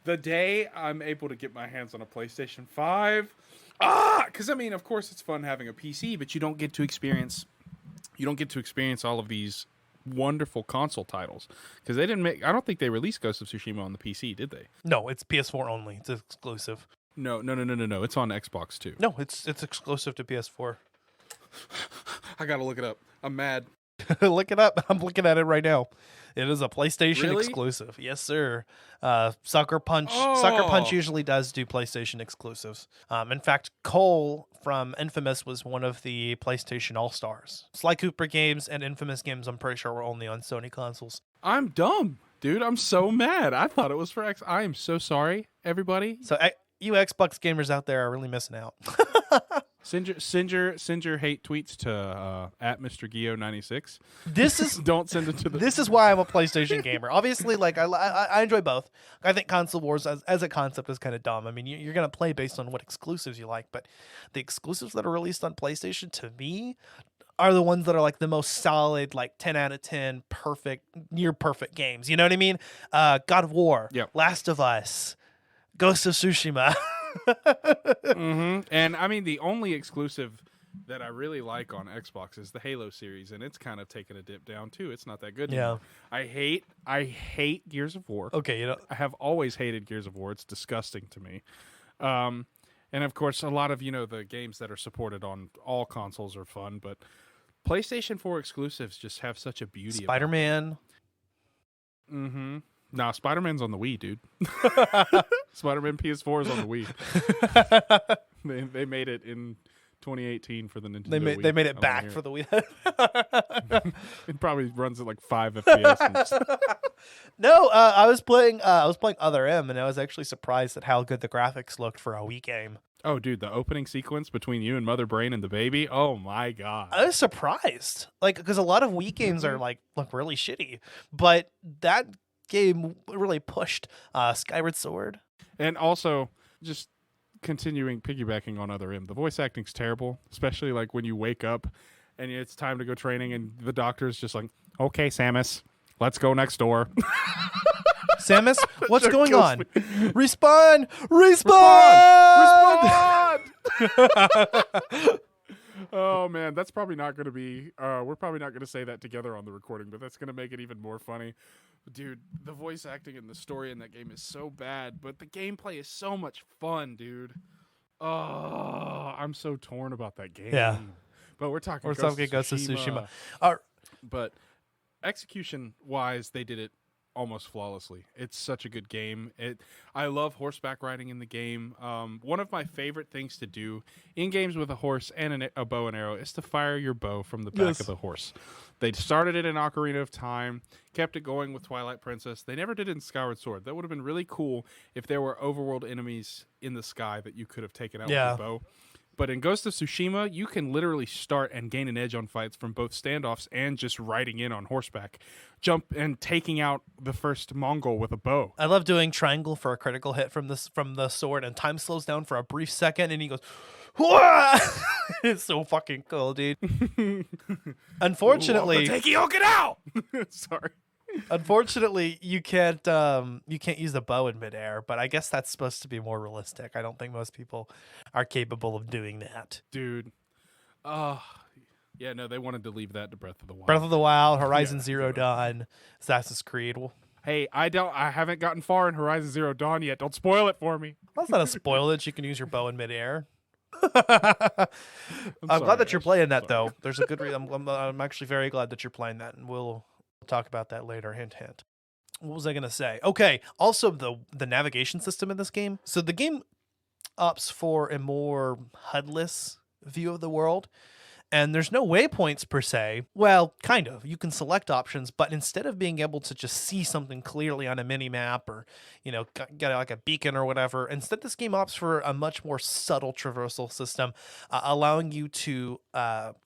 The day I'm able to get my hands on a PlayStation 5, because I mean, of course, it's fun having a PC, but you don't get to experience all of these wonderful console titles because they didn't make. I don't think they released Ghost of Tsushima on the PC, did they? No, it's PS4 only. It's exclusive. No. It's on Xbox too. No, it's exclusive to PS4. I gotta look it up. I'm mad. Look it up. I'm looking at it right now. It is a PlayStation Really? exclusive. Yes, sir. Sucker Punch usually does do PlayStation exclusives. In fact, Cole from Infamous was one of the PlayStation All-Stars. Sly Cooper games and Infamous games, I'm pretty sure, were only on Sony consoles. I'm dumb, dude. I'm so mad. I thought it was for X. I am so sorry, everybody. So you Xbox gamers out there are really missing out. Send your hate tweets to at Mr. Gio 96. This is don't send it to the. This is why I'm a PlayStation gamer. Obviously, like I enjoy both. I think console wars as a concept is kind of dumb. I mean, you're gonna play based on what exclusives you like, but the exclusives that are released on PlayStation to me are the ones that are like the most solid, like 10 out of 10, perfect, near perfect games. You know what I mean? God of War, Last of Us, Ghost of Tsushima. Mm-hmm. And I mean, the only exclusive that I really like on Xbox is the Halo series, and it's kind of taken a dip down too. It's not that good anymore. I hate Gears of War. Okay, I have always hated Gears of War. It's disgusting to me. And of course, a lot of the games that are supported on all consoles are fun, but PlayStation 4 exclusives just have such a beauty. Spider-Man. Mm-hmm. Nah, Spider-Man's on the Wii, dude. Spider-Man PS4 is on the Wii. They made it in 2018 for the Nintendo Wii. They made it back for the Wii. It probably runs at like 5 FPS. No, I was playing Other M, and I was actually surprised at how good the graphics looked for a Wii game. Oh, dude, the opening sequence between you and Mother Brain and the baby. Oh my god. I was surprised. Like, because a lot of Wii games are look really shitty, but that game really pushed Skyward Sword. And also, just piggybacking on Other M, the voice acting's terrible, especially like when you wake up and it's time to go training and the doctor's just like, okay, Samus, let's go next door. Samus, what's going on? Respawn! Oh man, that's probably not going to be. We're probably not going to say that together on the recording, but that's going to make it even more funny. Dude, the voice acting and the story in that game is so bad, but the gameplay is so much fun, dude. Oh, I'm so torn about that game. Yeah, but we're talking Ghost of Tsushima. But execution wise, they did it almost flawlessly. It's such a good game. I love horseback riding in the game. One of my favorite things to do in games with a horse and a bow and arrow is to fire your bow from the back of the horse. They started it in Ocarina of Time, kept it going with Twilight Princess. They never did it in Skyward Sword. That would have been really cool if there were overworld enemies in the sky that you could have taken out with your bow. But in Ghost of Tsushima, you can literally start and gain an edge on fights from both standoffs and just riding in on horseback. Jump and taking out the first Mongol with a bow. I love doing triangle for a critical hit from the sword, and time slows down for a brief second, and he goes, "Whoa!" It's so fucking cool, dude. Unfortunately, get out! Sorry. Unfortunately, you can't use the bow in midair, but I guess that's supposed to be more realistic. I don't think most people are capable of doing that. Dude. Yeah, no, they wanted to leave that to Breath of the Wild. Breath of the Wild, Horizon Zero Dawn, Assassin's Creed. Well, hey, I haven't gotten far in Horizon Zero Dawn yet. Don't spoil it for me. that's not a spoil that you can use your bow in midair. I'm glad that you're playing that, though. There's a good reason. I'm actually very glad that you're playing that, and we'll talk about that later. Hint, hint. What was I going to say? Okay, also the navigation system in this game. So the game opts for a more HUD-less view of the world, and there's no waypoints per se. Well, kind of. You can select options, but instead of being able to just see something clearly on a mini map or, get like a beacon or whatever, instead this game opts for a much more subtle traversal system, allowing you to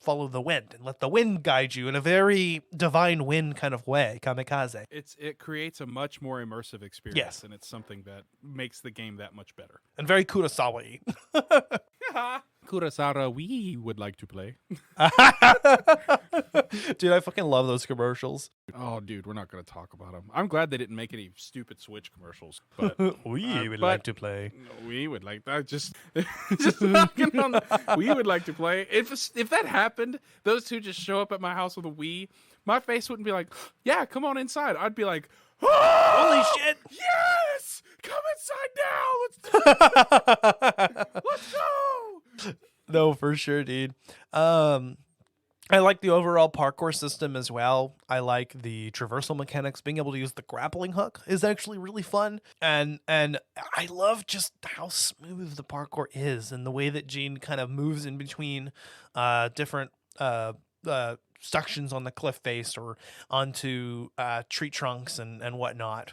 follow the wind and let the wind guide you in a very divine wind kind of way, kamikaze. It creates a much more immersive experience, and it's something that makes the game that much better. And very Kurosawa-y. Kurosawa, we would like to play. Dude, I fucking love those commercials. Oh, dude, we're not going to talk about them. I'm glad they didn't make any stupid Switch commercials. But we would like to play. We would like that. Just knocking on we would like to play. If that happened, those two just show up at my house with a Wii, my face wouldn't be like, yeah, come on inside. I'd be like, oh, holy shit. Yes! Come inside now. Let's go. No, for sure, dude. I like the overall parkour system as well. I like the traversal mechanics. Being able to use the grappling hook is actually really fun. And I love just how smooth the parkour is and the way that Jin kind of moves in between different sections on the cliff face or onto tree trunks and whatnot.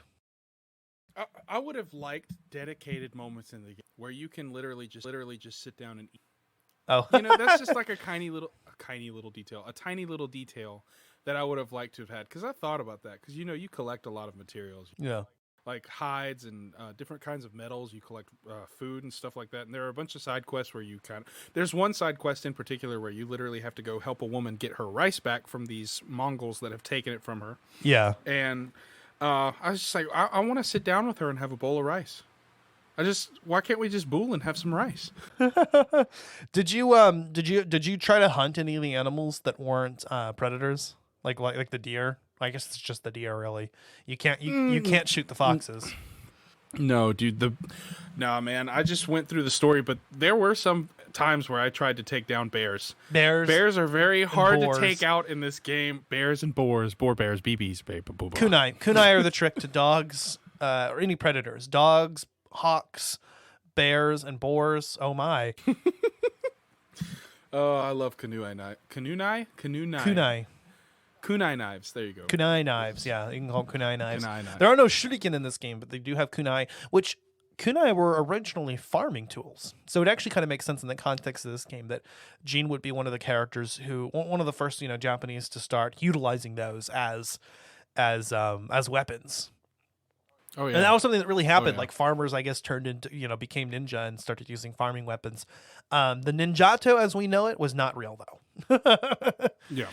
I would have liked dedicated moments in the game where you can literally just sit down and eat. Oh, that's just like a tiny little detail that I would have liked to have had, because I thought about that, because you collect a lot of materials, like hides and different kinds of metals. You collect food and stuff like that, and there are a bunch of side quests where there's one side quest in particular where you literally have to go help a woman get her rice back from these Mongols that have taken it from her. And I was just like, I want to sit down with her and have a bowl of rice. Why can't we just bool and have some rice? Did you try to hunt any of the animals that weren't predators, like the deer? I guess it's just the deer, really. You can't shoot the foxes. No, dude. No, man. I just went through the story, but there were some times where I tried to take down bears. Bears are very hard to take out in this game. Bears and boars, boar bears, BBs, kunai are the trick to dogs or any predators. Dogs, hawks, bears, and boars. Oh my! Oh, I love kunai knives. There you go. Kunai knives. Yeah, you can call them kunai knives. There are no shuriken in this game, but they do have kunai, which kunai were originally farming tools. So it actually kind of makes sense in the context of this game that Jin would be one of the characters one of the first Japanese to start utilizing those as weapons. Oh, yeah. And that was something that really happened. Oh, yeah. Like farmers, I guess, turned into, became ninja and started using farming weapons. The ninjato, as we know it, was not real though. Yeah.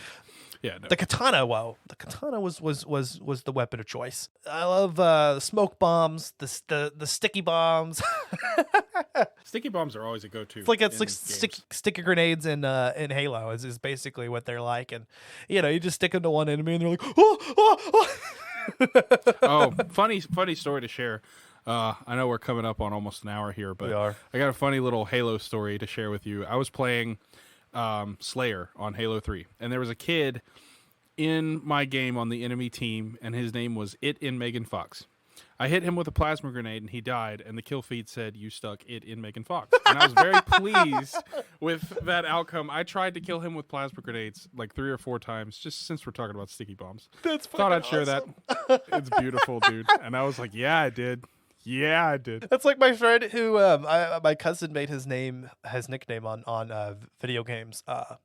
Yeah. No. The katana, the katana was the weapon of choice. I love the smoke bombs, the sticky bombs. Sticky bombs are always a go-to. It's like sticky grenades in Halo is basically what they're like, and you just stick them to one enemy and they're like, oh. Oh, funny story to share. I know we're coming up on almost an hour here, but I got a funny little Halo story to share with you. I was playing Slayer on Halo 3, and there was a kid in my game on the enemy team, and his name was It in Megan Fox. I hit him with a plasma grenade, and he died, and the kill feed said, "You stuck it in Megan Fox." And I was very pleased with that outcome. I tried to kill him with plasma grenades like 3 or 4 times, just since we're talking about sticky bombs. That's Thought I'd fucking share that. It's beautiful, dude. And I was like, yeah, I did. Yeah, I did. That's like my friend who my cousin made his nickname on video games,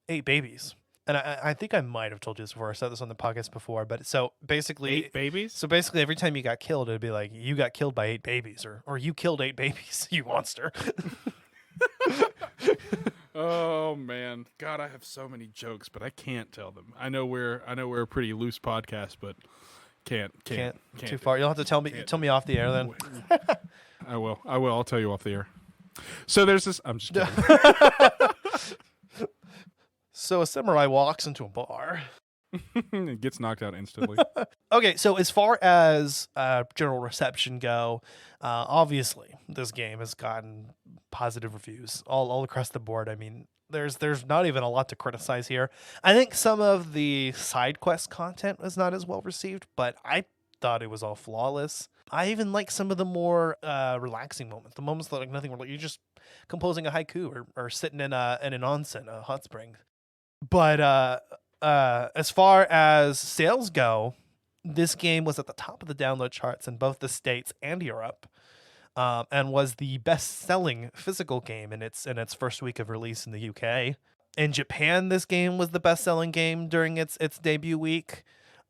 8 Babies. And I think I might have told you this before. I said this on the podcast before, but so basically 8 babies? So basically every time you got killed, it'd be like, you got killed by 8 babies, or you killed 8 babies, you monster. Oh man. God, I have so many jokes, but I can't tell them. I know we're a pretty loose podcast, but can't too far. You'll have to tell me off the air then. I will. I'll tell you off the air. So there's this. I'm just kidding. So a samurai walks into a bar. It gets knocked out instantly. Okay, so as far as general reception go, obviously this game has gotten positive reviews all across the board. I mean, there's not even a lot to criticize here. I think some of the side quest content was not as well received, but I thought it was all flawless. I even like some of the more relaxing moments, the moments that like nothing, like you're just composing a haiku or sitting in an onsen, a hot spring. But as far as sales go, this game was at the top of the download charts in both the States and Europe, and was the best-selling physical game in its first week of release in the UK. In Japan, this game was the best-selling game during its debut week.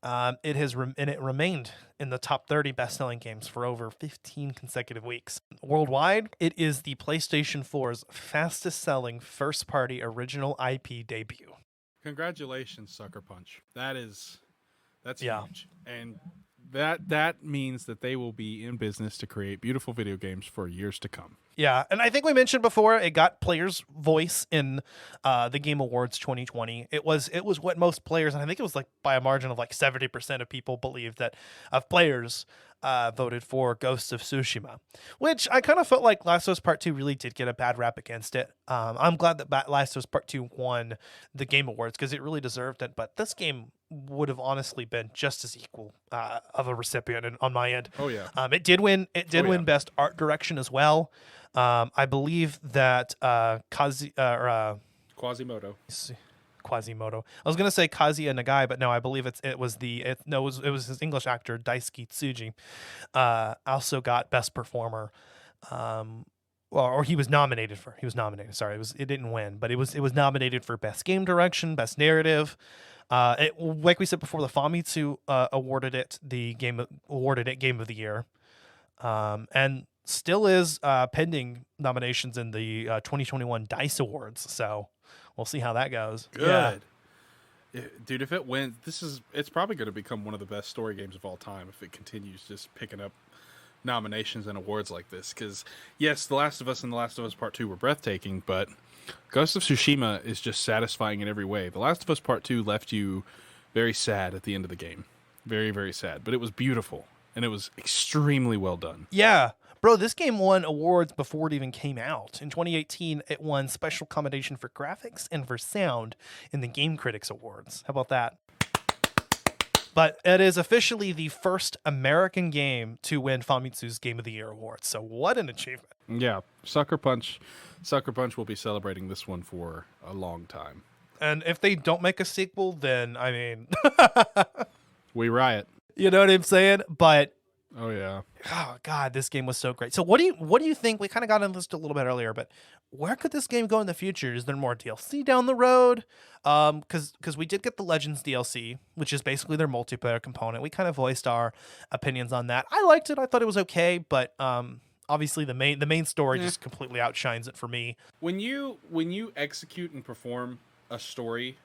It remained in the top 30 best-selling games for over 15 consecutive weeks. Worldwide, it is the PlayStation 4's fastest-selling first-party original IP debut. Congratulations, Sucker Punch. That's Yeah. huge. And that means that they will be in business to create beautiful video games for years to come. Yeah, and I think we mentioned before, it got players' voice in the Game Awards 2020. It was what most players, and I think it was like by a margin of like 70% of people believed that of players voted for Ghost of Tsushima, which I kind of felt like Last of Us Part 2 really did get a bad rap against it. I'm glad that Last of Us Part 2 won the Game Awards because it really deserved it, but this game would have honestly been just as equal of a recipient on my end. Oh yeah. It did win. It did win Best Art Direction as well. I believe that Quasimodo. Quasimodo. I was gonna say Kazuya Nagai, but no, I believe it was his English actor Daisuke Tsuji. Also got Best Performer. Or he was nominated for. He was nominated. Sorry, it didn't win, but it was nominated for Best Game Direction, Best Narrative. Like we said before, the Famitsu awarded it Game of the Year, and still is pending nominations in the 2021 DICE Awards. So we'll see how that goes. Good. Yeah. Dude, if it wins, it's probably going to become one of the best story games of all time if it continues just picking up nominations and awards like this. Because, yes, The Last of Us and The Last of Us Part 2 were breathtaking, but Ghost of Tsushima is just satisfying in every way. The Last of Us Part 2 left you very sad at the end of the game. Very, very sad. But it was beautiful, and it was extremely well done. Yeah. Bro, this game won awards before it even came out. In 2018, it won Special Commendation for Graphics and for Sound in the Game Critics Awards. How about that? But it is officially the first American game to win Famitsu's Game of the Year award. So what an achievement. Yeah, Sucker Punch will be celebrating this one for a long time. And if they don't make a sequel, then, I mean... we riot. You know what I'm saying? But... Oh yeah. Oh God, this game was so great. So what do you think? We kind of got into this a little bit earlier, but where could this game go in the future? Is there more DLC down the road? Because we did get the Legends DLC, which is basically their multiplayer component. We kind of voiced our opinions on that. I liked it. I thought it was okay, but obviously the main story just completely outshines it for me. When you execute and perform a story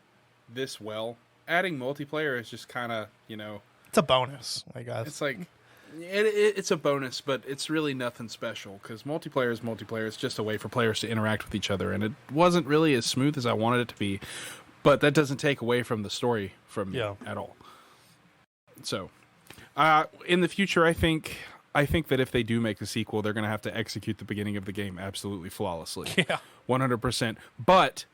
this well, adding multiplayer is just kind of, it's a bonus, I guess. It's like. It's a bonus, but it's really nothing special because multiplayer is multiplayer. It's just a way for players to interact with each other, and it wasn't really as smooth as I wanted it to be, but that doesn't take away from the story from me at all. So, in the future, I think that if they do make a sequel, they're going to have to execute the beginning of the game absolutely flawlessly. Yeah. 100%. But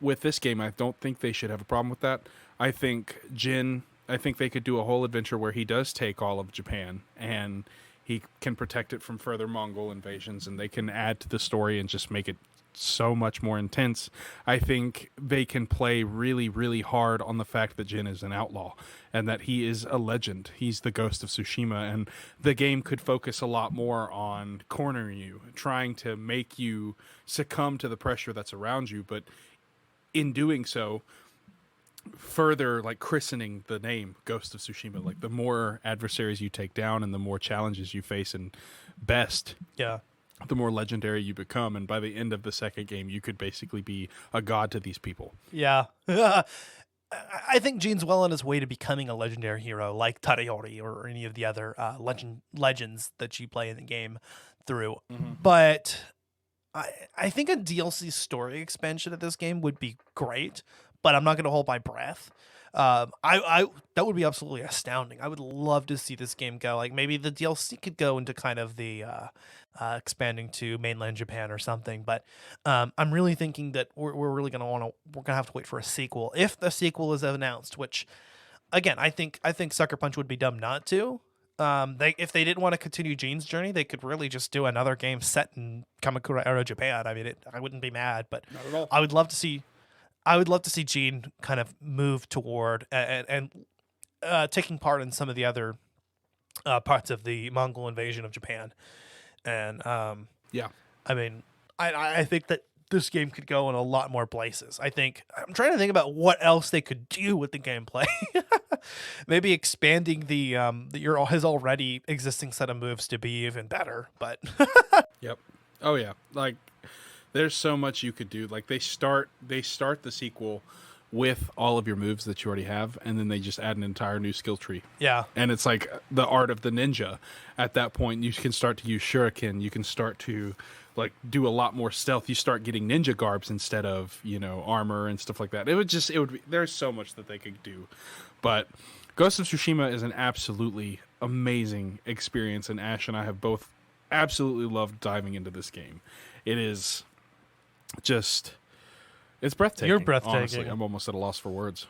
with this game, I don't think they should have a problem with that. I think they could do a whole adventure where he does take all of Japan and he can protect it from further Mongol invasions, and they can add to the story and just make it so much more intense. I think they can play really, really hard on the fact that Jin is an outlaw and that he is a legend. He's the Ghost of Tsushima, and the game could focus a lot more on cornering you, trying to make you succumb to the pressure that's around you, but in doing so, further like christening the name Ghost of Tsushima. Like the more adversaries you take down and the more challenges you face in best, the more legendary you become, and by the end of the second game you could basically be a god to these people. I think Jin's well on his way to becoming a legendary hero like Tadayori or any of the other legends that you play in the game through. But I think a DLC story expansion of this game would be great, but I'm not going to hold my breath. I that would be absolutely astounding. I would love to see this game go. Like maybe the DLC could go into kind of the expanding to mainland Japan or something. But I'm really thinking that we're really going to have to wait for a sequel if the sequel is announced. Which, again, I think Sucker Punch would be dumb not to. If they didn't want to continue Jin's journey, they could really just do another game set in Kamakura era Japan. I mean, I wouldn't be mad, but Not at all. I would love to see Jin kind of move toward and taking part in some of the other parts of the Mongol invasion of Japan. And I mean, I think that this game could go in a lot more places. I'm trying to think about what else they could do with the gameplay. Maybe expanding his already existing set of moves to be even better. But Yep. Oh yeah. Like there's so much you could do. Like they start the sequel with all of your moves that you already have, and then they just add an entire new skill tree. Yeah. And it's like the art of the ninja. At that point, you can start to use shuriken. You can start to like do a lot more stealth. You start getting ninja garbs instead of, armor and stuff like that. There's so much that they could do. But Ghost of Tsushima is an absolutely amazing experience, and Ash and I have both absolutely loved diving into this game. It is just, it's breathtaking. You're breathtaking. Honestly, I'm almost at a loss for words.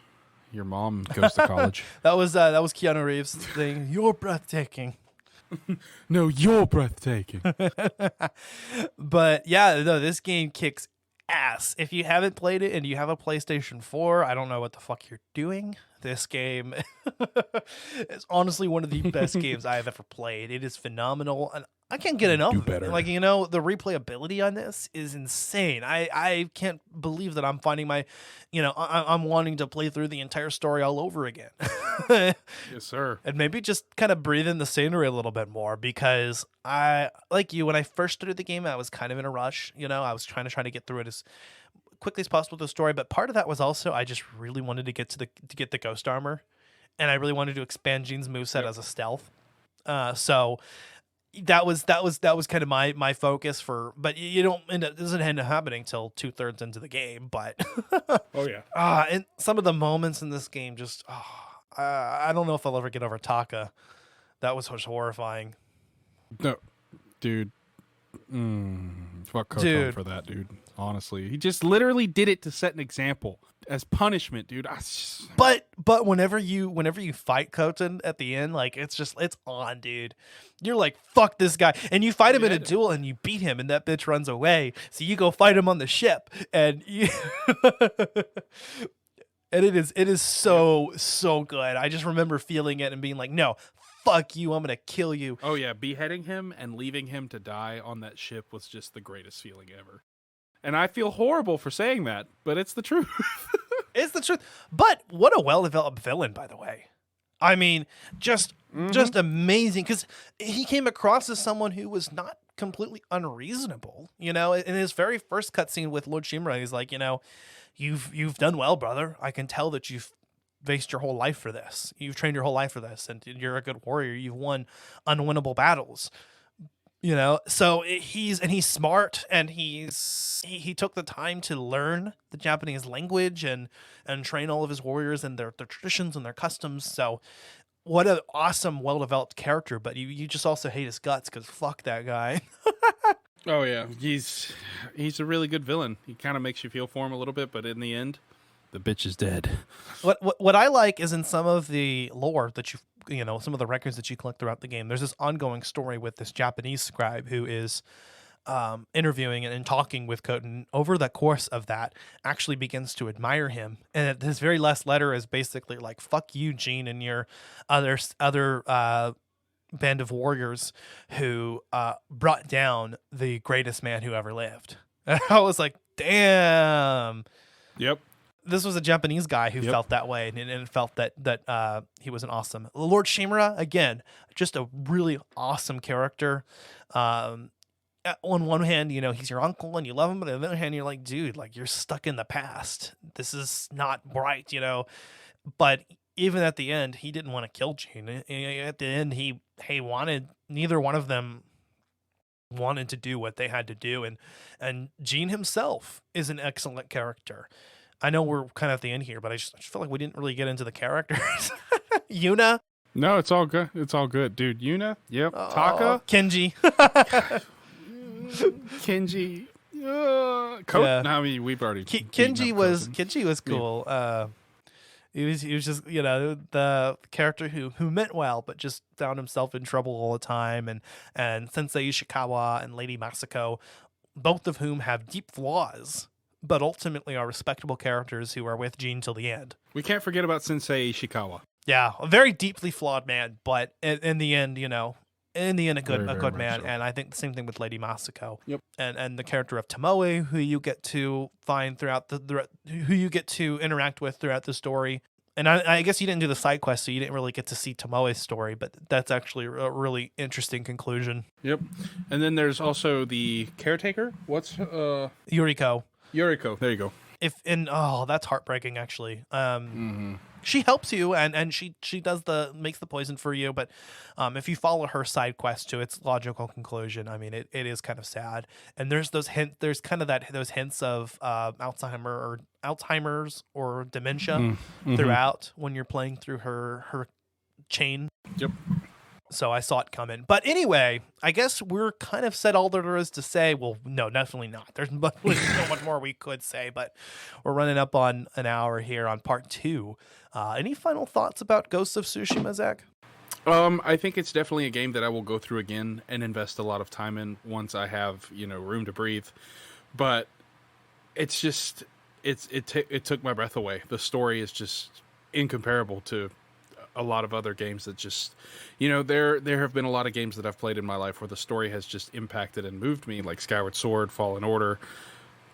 Your mom goes to college. that was Keanu Reeves thing. You're breathtaking. No, you're breathtaking. But yeah, no, this game kicks ass. If you haven't played it and you have a PlayStation 4, I don't know what the fuck you're doing. This game is honestly one of the best games I have ever played. It is phenomenal, and I can't get enough of it. Like, the replayability on this is insane. I can't believe that I'm finding I'm wanting to play through the entire story all over again. Yes, sir. And maybe just kind of breathe in the scenery a little bit more, because when I first started the game, I was kind of in a rush. I was trying to get through it as quickly as possible, the story, but part of that was also I just really wanted to get to get the ghost armor, and I really wanted to expand Jin's moveset as a stealth. So that was kind of my focus but it doesn't end up happening till 2/3 into the game. But Oh yeah. And some of the moments in this game just I don't know if I'll ever get over Taka. That was just horrifying. No, dude. Fuck Koton for that, dude. Honestly, he just literally did it to set an example as punishment, dude. But whenever you fight Koton at the end, like it's on, dude. You're like, fuck this guy, and you fight him in a duel and you beat him, and that bitch runs away. So you go fight him on the ship, and and it is so good. I just remember feeling it and being like, no. Fuck you, I'm gonna kill you. Oh yeah, beheading him and leaving him to die on that ship was just the greatest feeling ever. And I feel horrible for saying that, but it's the truth. It's the truth. But what a well-developed villain, by the way. I mean, just amazing, because he came across as someone who was not completely unreasonable. In his very first cutscene with Lord Shimura, he's like, you've done well, brother. I can tell that you've faced your whole life for this. You've trained your whole life for this, and you're a good warrior. You've won unwinnable battles. So he's smart, and he took the time to learn the Japanese language and train all of his warriors and their traditions and their customs. So what an awesome, well-developed character. But you just also hate his guts, because fuck that guy. Oh yeah, he's a really good villain. He kind of makes you feel for him a little bit, but in the end, The bitch is dead. What I like is in some of the lore that some of the records that you collect throughout the game, there's this ongoing story with this Japanese scribe who is interviewing and talking with Koten. Over the course of that, actually begins to admire him, and his very last letter is basically like, "Fuck you, Gene, and your other band of warriors who brought down the greatest man who ever lived." And I was like, damn. Yep. This was a Japanese guy who felt that way and felt that he was an awesome Lord Shimura. Again, just a really awesome character. On one hand, he's your uncle and you love him, but on the other hand, you're like, dude, like, you're stuck in the past. This is not right, But even at the end, he didn't want to kill Gene. At the end, neither one of them wanted to do what they had to do, and Gene himself is an excellent character. I know we're kind of at the end here, but I just feel like we didn't really get into the characters. Yuna? No, it's all good. It's all good, dude. Yuna? Yep. Taka? Kenji. Kenji. Yeah. No, I mean, we've already. Kenji was cool. He was just the character who meant well, but just found himself in trouble all the time. And Sensei Ishikawa and Lady Masako, both of whom have deep flaws, but ultimately are respectable characters who are with Gene till the end. We can't forget about Sensei Ishikawa. Yeah, a very deeply flawed man, but in the end, a good man. So. And I think the same thing with Lady Masako. Yep. And the character of Tomoe, who you get to find throughout who you get to interact with throughout the story. And I guess you didn't do the side quest, so you didn't really get to see Tomoe's story, but that's actually a really interesting conclusion. Yep. And then there's also the caretaker. What's Yuriko. Yuriko. There you go. That's heartbreaking, actually. She helps you and she makes the poison for you, but if you follow her side quest to its logical conclusion, I mean, it is kind of sad. And there's those hints of Alzheimer's or dementia throughout when you're playing through her chain. Yep. So I saw it coming. But anyway, I guess we're kind of said all there is to say. Well, no, definitely not. There's so much more we could say, but we're running up on an hour here on part 2. Any final thoughts about Ghost of Tsushima, Zach? I think it's definitely a game that I will go through again and invest a lot of time in once I have, room to breathe. But it's just, it took my breath away. The story is just incomparable to a lot of other games that just, there have been a lot of games that I've played in my life where the story has just impacted and moved me, like Skyward Sword, Fallen Order.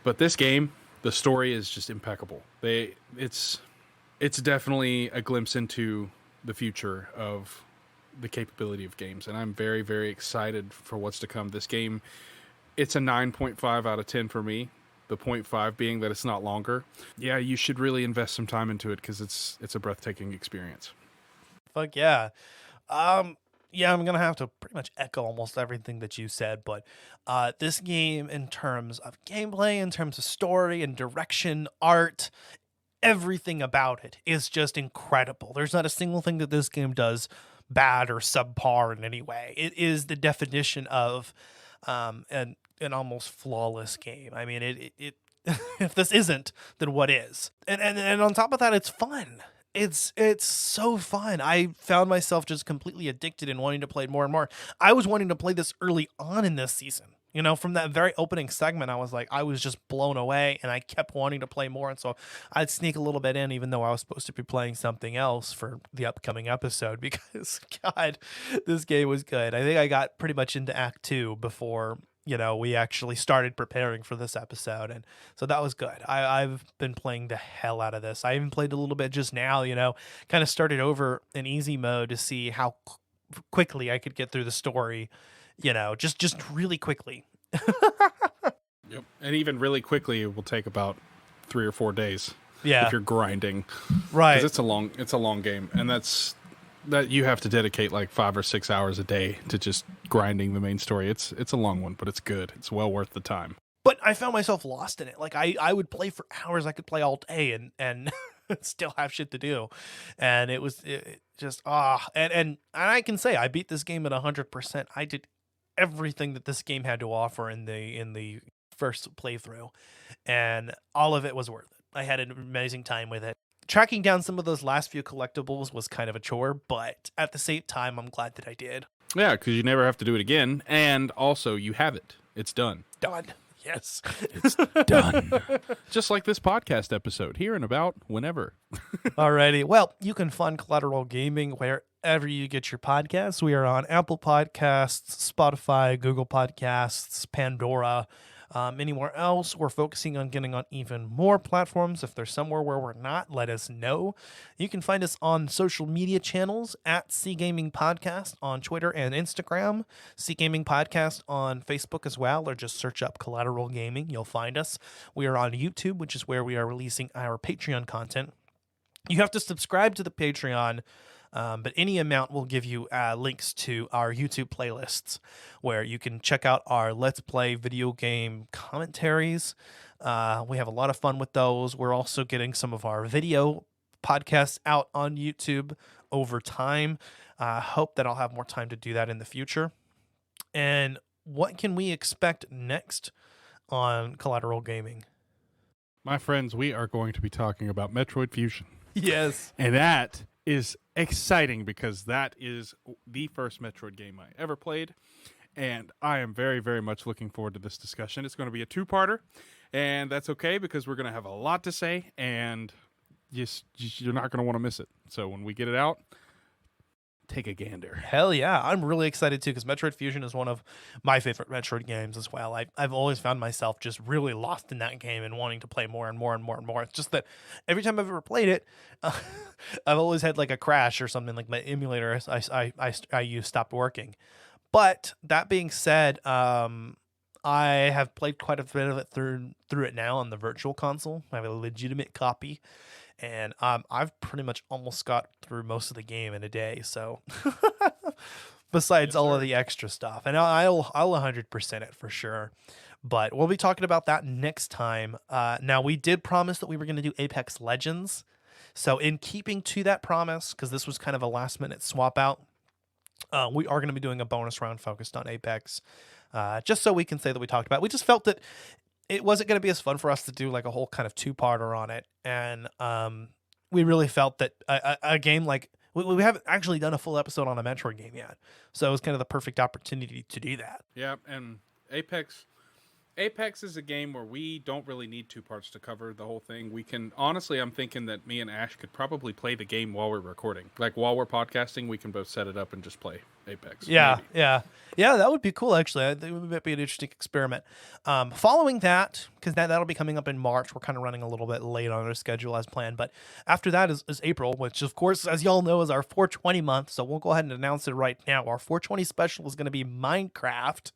But this game, the story is just impeccable. It's definitely a glimpse into the future of the capability of games, and I'm very, very excited for what's to come. This game, it's a 9.5 out of 10 for me. The 0.5 being that it's not longer. Yeah, you should really invest some time into it because it's a breathtaking experience. Fuck yeah. I'm going to have to pretty much echo almost everything that you said, but this game, in terms of gameplay, in terms of story and direction, art, everything about it is just incredible. There's not a single thing that this game does bad or subpar in any way. It is the definition of an almost flawless game. I mean, it if this isn't, then what is? And on top of that, it's fun. It's so fun. I found myself just completely addicted and wanting to play it more and more. I was wanting to play this early on in this season. From that very opening segment, I was just blown away, and I kept wanting to play more. And so I'd sneak a little bit in, even though I was supposed to be playing something else for the upcoming episode, because God, this game was good. I think I got pretty much into Act 2 before, we actually started preparing for this episode. And so that was good. I've been playing the hell out of this. I even played a little bit just now, kind of started over in easy mode to see how quickly I could get through the story. Just really quickly. Yep. And even really quickly, it will take about 3 or 4 days. Yeah. If you're grinding. Right. 'Cause it's a long game. And that you have to dedicate like 5 or 6 hours a day to just grinding the main story. It's a long one, but it's good. It's well worth the time. But I found myself lost in it. Like I would play for hours. I could play all day and still have shit to do. And it just, and I can say I beat this game at 100%. I did everything that this game had to offer in the first playthrough, and all of it was worth it. I had an amazing time with it. Tracking down some of those last few collectibles was kind of a chore, but at the same time, I'm glad that I did. Yeah, because you never have to do it again, and also you have it. It's done. Done. Yes. It's done. Just like this podcast episode, here and about whenever. Alrighty. Well, you can find Collateral Gaming wherever you get your podcasts. We are on Apple Podcasts, Spotify, Google Podcasts, Pandora. Anywhere else, we're focusing on getting on even more platforms. If there's somewhere where we're not, let us know. You can find us on social media channels at Gaming Podcast on Twitter and Instagram, Gaming Podcast on Facebook as well, or just search up Collateral Gaming. You'll find us. We are on YouTube, which is where we are releasing our Patreon content. You have to subscribe to the Patreon, but any amount will give you links to our YouTube playlists where you can check out our Let's Play video game commentaries. We have a lot of fun with those. We're also getting some of our video podcasts out on YouTube over time. Hope that I'll have more time to do that in the future. And what can we expect next on Collateral Gaming? My friends, we are going to be talking about Metroid Fusion. Yes. And that is exciting because that is the first Metroid game I ever played. And I am very, very much looking forward to this discussion. It's going to be a two-parter, and that's okay because we're going to have a lot to say, and you're not going to want to miss it. So when we get it out, take a gander. Hell yeah. I'm really excited too because Metroid Fusion is one of my favorite Metroid games as well. I've always found myself just really lost in that game and wanting to play more and more and more and more. It's just that every time I've ever played it, I've always had like a crash or something. Like my emulator I used stopped working. But that being said, I have played quite a bit of it through it now on the Virtual Console. I have a legitimate copy. And I've pretty much almost got through most of the game in a day. So besides all of the extra stuff, and I'll 100% it for sure. But we'll be talking about that next time. Now we did promise that we were going to do Apex Legends. So in keeping to that promise, because this was kind of a last minute swap out, we are going to be doing a bonus round focused on Apex. Just so we can say that we talked about it. We just felt that it wasn't going to be as fun for us to do like a whole kind of two-parter on it. And we really felt that a game like... We haven't actually done a full episode on a Metroid game yet. So it was kind of the perfect opportunity to do that. Yeah, and Apex is a game where we don't really need two parts to cover the whole thing. We can... Honestly, I'm thinking that me and Ash could probably play the game while we're recording. Like, while we're podcasting, we can both set it up and just play Apex. Yeah, maybe. Yeah, that would be cool, actually. I think it would be an interesting experiment. Following that, because that'll be coming up in March, we're kind of running a little bit late on our schedule as planned, but after that is April, which, of course, as y'all know, is our 420 month, so we'll go ahead and announce it right now. Our 420 special is going to be Minecraft.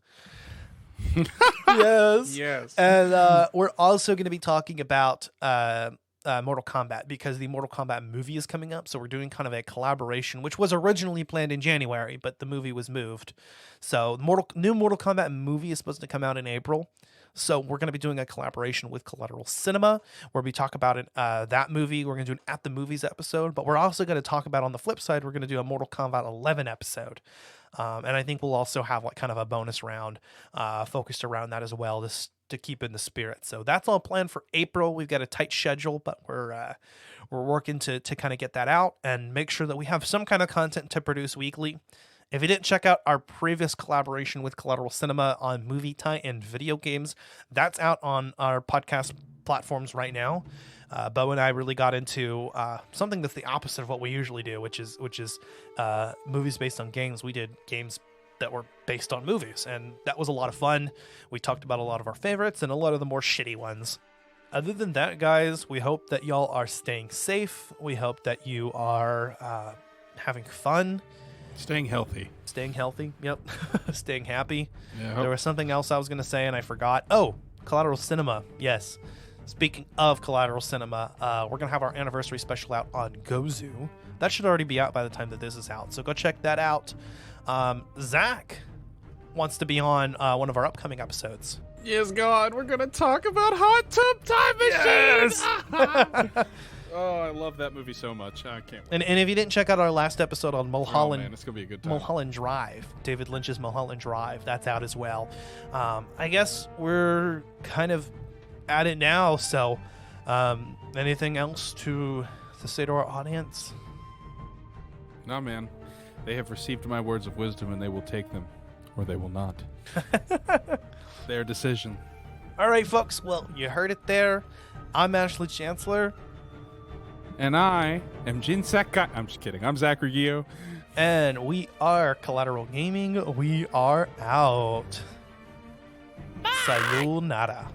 Yes. And we're also going to be talking about Mortal Kombat because the Mortal Kombat movie is coming up. So we're doing kind of a collaboration, which was originally planned in January, but the movie was moved. So new Mortal Kombat movie is supposed to come out in April. So we're going to be doing a collaboration with Collateral Cinema where we talk about it, that movie. We're going to do an At the Movies episode, but we're also going to talk about, on the flip side, we're going to do a Mortal Kombat 11 episode. And I think we'll also have like kind of a bonus round focused around that as well to keep in the spirit. So that's all planned for April. We've got a tight schedule, but we're working to kind of get that out and make sure that we have some kind of content to produce weekly. If you didn't check out our previous collaboration with Collateral Cinema on movie tie and video games, that's out on our podcast platforms right now. Bo and I really got into something that's the opposite of what we usually do, which is movies based on games. We did games that were based on movies, and that was a lot of fun. We talked about a lot of our favorites and a lot of the more shitty ones. Other than that, guys, we hope that y'all are staying safe. We hope that you are having fun. Staying healthy. Yep. Staying happy. Yeah. There was something else I was going to say and I forgot. Oh, Collateral Cinema. Yes. Speaking of Collateral Cinema, we're going to have our anniversary special out on Gozu. That should already be out by the time that this is out. So go check that out. Zach wants to be on one of our upcoming episodes. Yes, God, we're going to talk about Hot Tub Time Machine. Yes! Oh, I love that movie so much. I can't wait. And if you didn't check out our last episode on Mulholland, man, it's gonna be a good time. Mulholland Drive, David Lynch's Mulholland Drive, that's out as well. I guess we're kind of at it now, so Anything else to say to our audience? No, man. They have received my words of wisdom, and they will take them, or they will not. Their decision. All right, folks. Well, you heard it there. I'm Ashley Chancellor. And I am Jin Sakai. I'm just kidding. I'm Zachary Gio. And we are Collateral Gaming. We are out. Bye. Sayonara.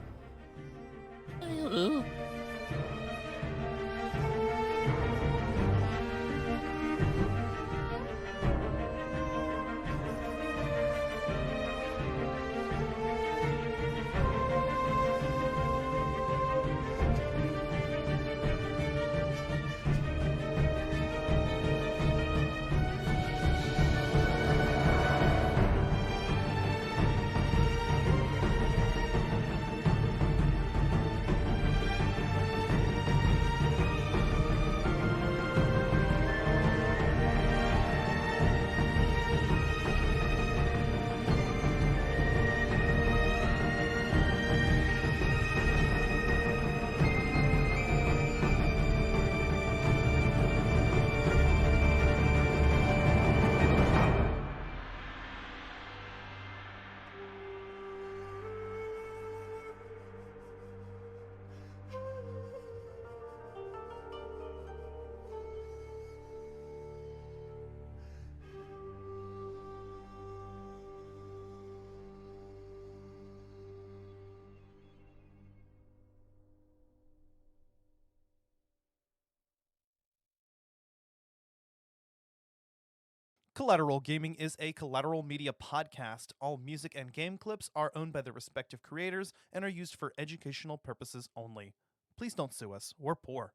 Collateral Gaming is a Collateral Media podcast. All music and game clips are owned by their respective creators and are used for educational purposes only. Please don't sue us. We're poor.